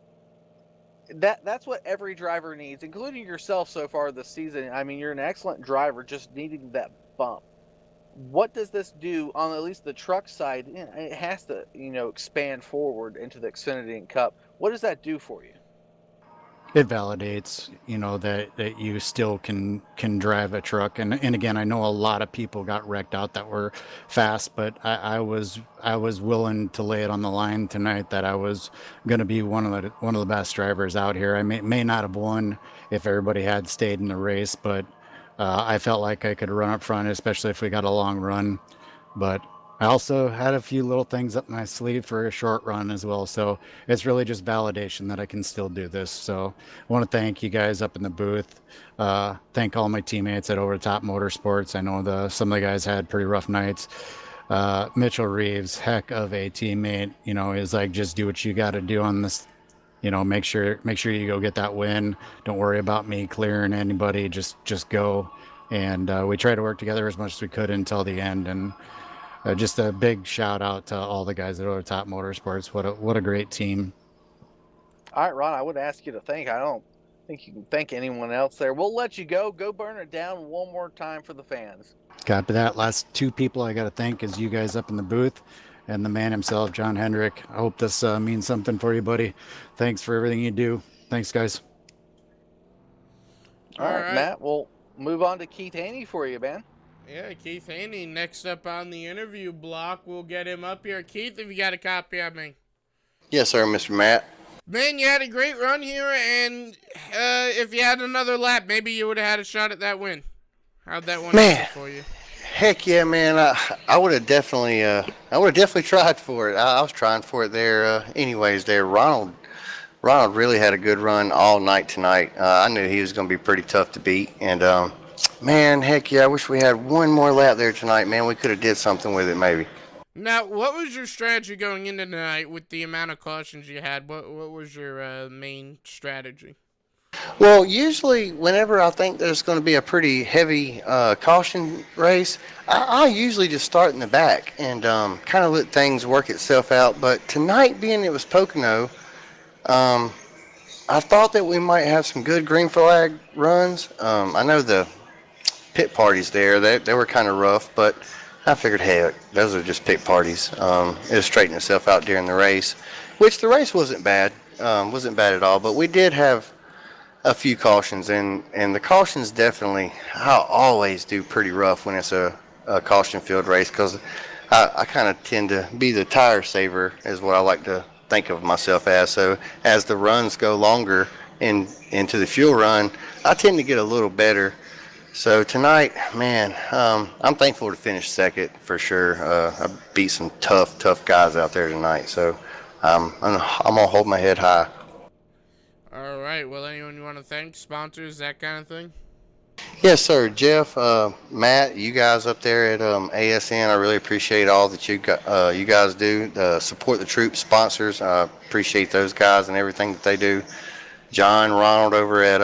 that's what every driver needs, including yourself so far this season. I mean, you're an excellent driver, just needing that bump. What does this do on at least the truck side? It has to, expand forward into the Xfinity and Cup. What does that do for you? It validates, that you still can drive a truck. And again, I know a lot of people got wrecked out that were fast, but I was willing to lay it on the line tonight that I was going to be one of the best drivers out here. I may not have won if everybody had stayed in the race, but I felt like I could run up front, especially if we got a long run. But I also had a few little things up my sleeve for a short run as well. So it's really just validation that I can still do this. So I want to thank you guys up in the booth. Thank all my teammates at Over the Top Motorsports. I know some of the guys had pretty rough nights. Mitchell Reeves, heck of a teammate, is like, just do what you got to do on this. Make sure you go get that win. Don't worry about me clearing anybody. Just go. And we tried to work together as much as we could until the end. And just a big shout out to all the guys at Over Top Motorsports. What a great team. All right, Ron, I would ask you to thank. I don't think you can thank anyone else there. We'll let you go. Go burn it down one more time for the fans. Copy that. Last two people I got to thank is you guys up in the booth and the man himself, John Hendrick. I hope this means something for you, buddy. Thanks for everything you do. Thanks, guys. All right, Matt, we'll move on to Keith Haney for you, man. Yeah, Keith Haney, next up on the interview block. We'll get him up here. Keith, if you got a copy of me. Yes, sir, Mr. Matt. Man, you had a great run here, and if you had another lap, maybe you would have had a shot at that win. How'd that one go for you? Heck yeah, man! I would have definitely tried for it. I was trying for it there. Anyways, there, Ronald really had a good run all night tonight. I knew he was going to be pretty tough to beat, and man, heck yeah! I wish we had one more lap there tonight, man. We could have did something with it, maybe. Now, what was your strategy going into tonight with the amount of cautions you had? What was your main strategy? Well, usually whenever I think there's going to be a pretty heavy caution race, I usually just start in the back and kind of let things work itself out. But tonight, being it was Pocono, I thought that we might have some good green flag runs. I know the pit parties there, they were kind of rough, but I figured, hey, those are just pit parties. It'll straighten itself out during the race, which the race wasn't bad at all. But we did have a few cautions, and the cautions definitely, I always do pretty rough when it's a caution field race, because I kind of tend to be the tire saver, is what I like to think of myself as. So as the runs go longer into the fuel run, I tend to get a little better. So tonight, man, I'm thankful to finish second for sure. I beat some tough guys out there tonight, so I'm gonna hold my head high. All right. Well, anyone you want to thank? Sponsors, that kind of thing? Yes, sir. Jeff, Matt, you guys up there at ASN, I really appreciate all that you guys do. Support the troops, sponsors. I appreciate those guys and everything that they do. John, Ronald over at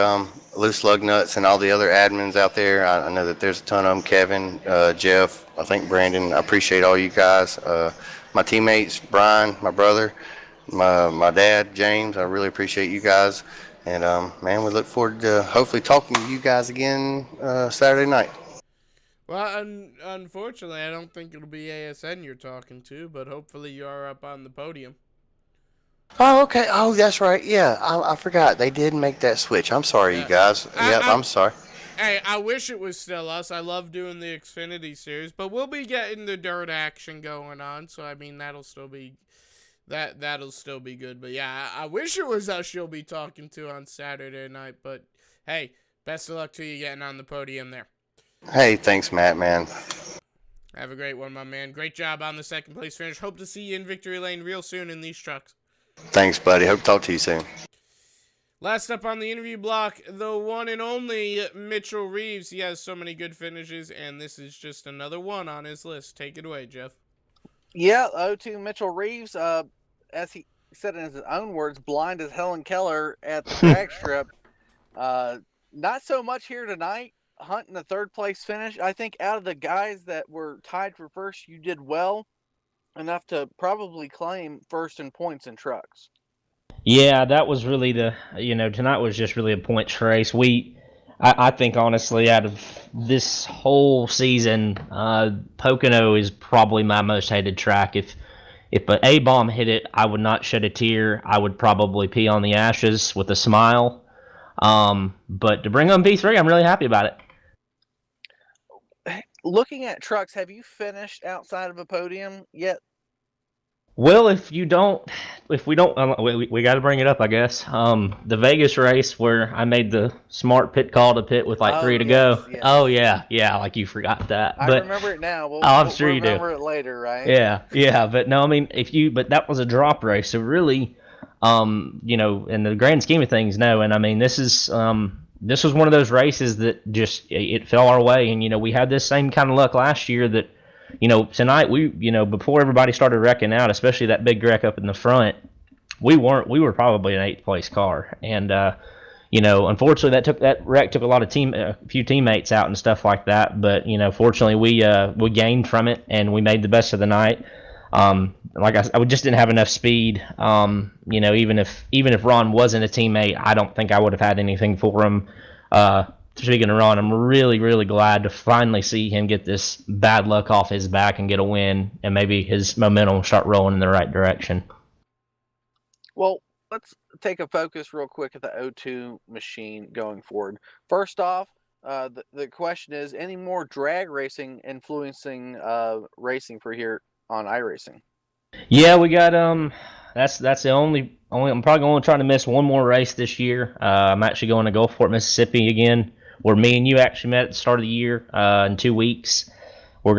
Loose Lugnuts, and all the other admins out there. I know that there's a ton of them. Kevin, Jeff, I think Brandon. I appreciate all you guys. My teammates, Brian, my brother, my dad, James. I really appreciate you guys. And man, we look forward to hopefully talking to you guys again Saturday night. Well, unfortunately, I don't think it'll be ASN you're talking to, but hopefully you are up on the podium. Oh, okay. Oh, that's right. Yeah, I forgot. They did make that switch. I'm sorry, you guys. I'm sorry. Hey, I wish it was still us. I love doing the Xfinity series, but we'll be getting the dirt action going on, so I mean that'll still be That'll still be good. But yeah, I wish it was us she'll be talking to on Saturday night. But hey, best of luck to you getting on the podium there. Hey, thanks, Matt, man. Have a great one, my man. Great job on the second place finish. Hope to see you in victory lane real soon in these trucks. Thanks, buddy. Hope to talk to you soon. Last up on the interview block, the one and only Mitchell Reeves. He has so many good finishes, and this is just another one on his list. Take it away, Jeff. Yeah, 0-2 Mitchell Reeves, as he said in his own words, blind as Helen Keller at the drag strip. Not so much here tonight, hunting the third place finish. I think out of the guys that were tied for first, you did well enough to probably claim first in points in trucks. Yeah, that was really tonight was just really a points race. I think honestly, out of this whole season, Pocono is probably my most hated track. If an A-bomb hit it, I would not shed a tear. I would probably pee on the ashes with a smile. But to bring on P3, I'm really happy about it. Looking at trucks, have you finished outside of a podium yet? Well, if we don't, we got to bring it up, I guess. The Vegas race where I made the smart pit call to pit with like 3 to go. Yes. Oh yeah, like you forgot that. I But remember it now. I'm sure you do. Remember it later, right? Yeah, but no, I mean, but that was a drop race, so really, in the grand scheme of things, no. And I mean, this was one of those races that just it fell our way, and we had this same kind of luck last year that. Tonight before everybody started wrecking out, especially that big wreck up in the front, we were probably an 8th place car. And, unfortunately that wreck took a few teammates out and stuff like that. But, fortunately we gained from it and we made the best of the night. Like I just didn't have enough speed. Even if Ron wasn't a teammate, I don't think I would have had anything for him. Speaking of Ron, I'm really, really glad to finally see him get this bad luck off his back and get a win, and maybe his momentum will start rolling in the right direction. Well, let's take a focus real quick at the O2 machine going forward. First off, the question is, any more drag racing influencing racing for here on iRacing? Yeah, we got that's the only I'm probably going to try to miss one more race this year. I'm actually going to Gulfport, Mississippi again, where me and you actually met at the start of the year in 2 weeks. We're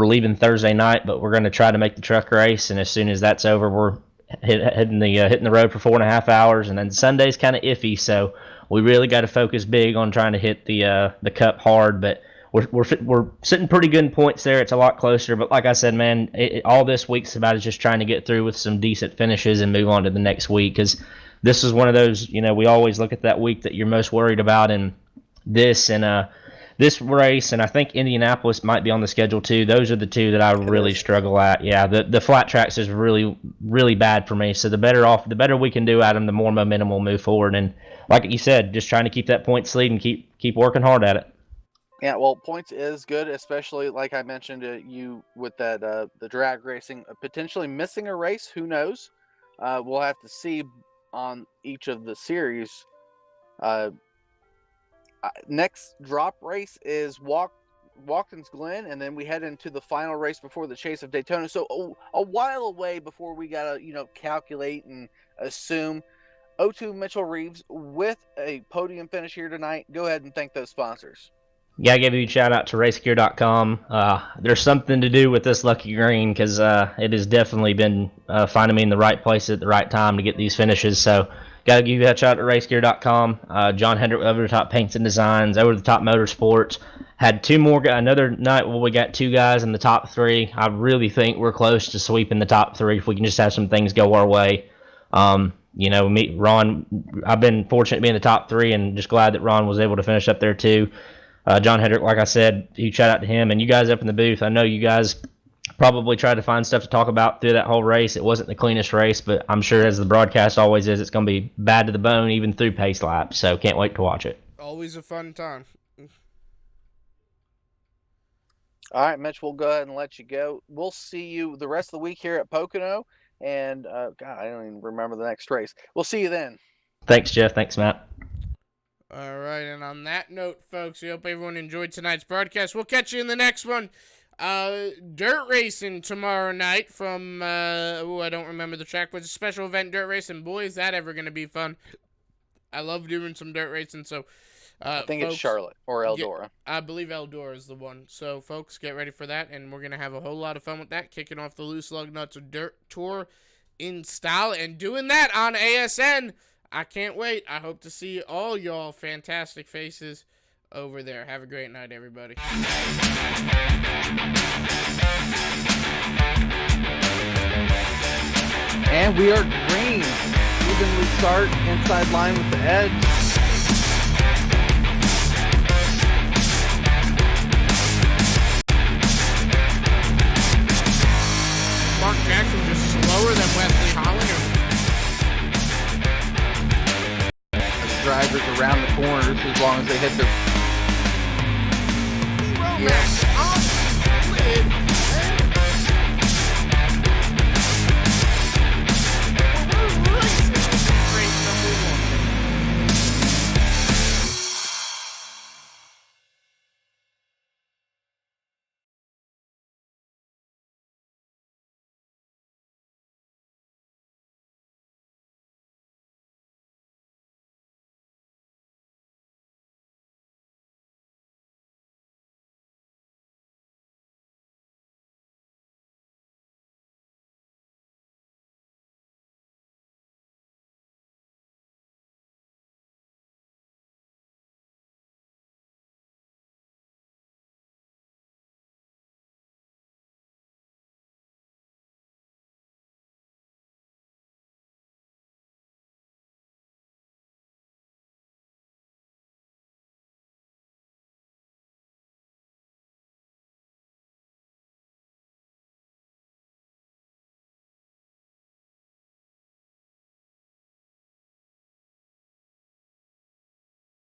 leaving Thursday night, but we're gonna try to make the truck race, and as soon as that's over, we're hitting the road for 4.5 hours, and then Sunday's kind of iffy, so we really got to focus big on trying to hit the cup hard. But we're sitting pretty good in points there. It's a lot closer, but like I said, man, all this week's about is just trying to get through with some decent finishes and move on to the next week, because this is one of those, we always look at that week that you're most worried about, and this race, and I think Indianapolis might be on the schedule too. Those are the two that I really struggle at. Yeah, the flat tracks is really, really bad for me. So the better we can do at them, the more momentum we'll move forward. And like you said, just trying to keep that points lead and keep working hard at it. Yeah, well, points is good, especially like I mentioned to you with that the drag racing, potentially missing a race. Who knows? We'll have to see on each of the series. Next drop race is Watkins Glen, and then we head into the final race before the Chase of Daytona. So a while away before we gotta calculate and assume. O2 Mitchell Reeves with a podium finish here tonight. Go ahead and thank those sponsors. Yeah, I give you a shout out to racegear.com. There's something to do with this lucky green, because it has definitely been finding me in the right place at the right time to get these finishes. So gotta give you a shout out to racegear.com. John Hendrick, Over the Top Paints and Designs, Over the Top Motorsports. Had two more, another night where we got 2 guys in the top 3. I really think we're close to sweeping the top 3 if we can just have some things go our way. Ron, I've been fortunate to be in the top 3, and just glad that Ron was able to finish up there too. John Hendrick, like I said, huge shout out to him. And you guys up in the booth, I know you guys probably tried to find stuff to talk about through that whole race. It wasn't the cleanest race, but I'm sure, as the broadcast always is, it's going to be bad to the bone even through pace laps. So can't wait to watch it. Always a fun time. All right, Mitch, we'll go ahead and let you go. We'll see you the rest of the week here at Pocono. And, God, I don't even remember the next race. We'll see you then. Thanks, Jeff. Thanks, Matt. All right, and on that note, folks, we hope everyone enjoyed tonight's broadcast. We'll catch you in the next one. Dirt racing tomorrow night from, I don't remember the track, but it's a special event dirt racing. Boy, is that ever going to be fun. I love doing some dirt racing, so... I think folks, it's Charlotte or Eldora. I believe Eldora is the one. So, folks, get ready for that, and we're going to have a whole lot of fun with that, kicking off the Loose Lugnuts Dirt Tour in style, and doing that on ASN. I can't wait. I hope to see all y'all fantastic faces over there. Have a great night, everybody. And we are green. Evenly start inside line with the edge.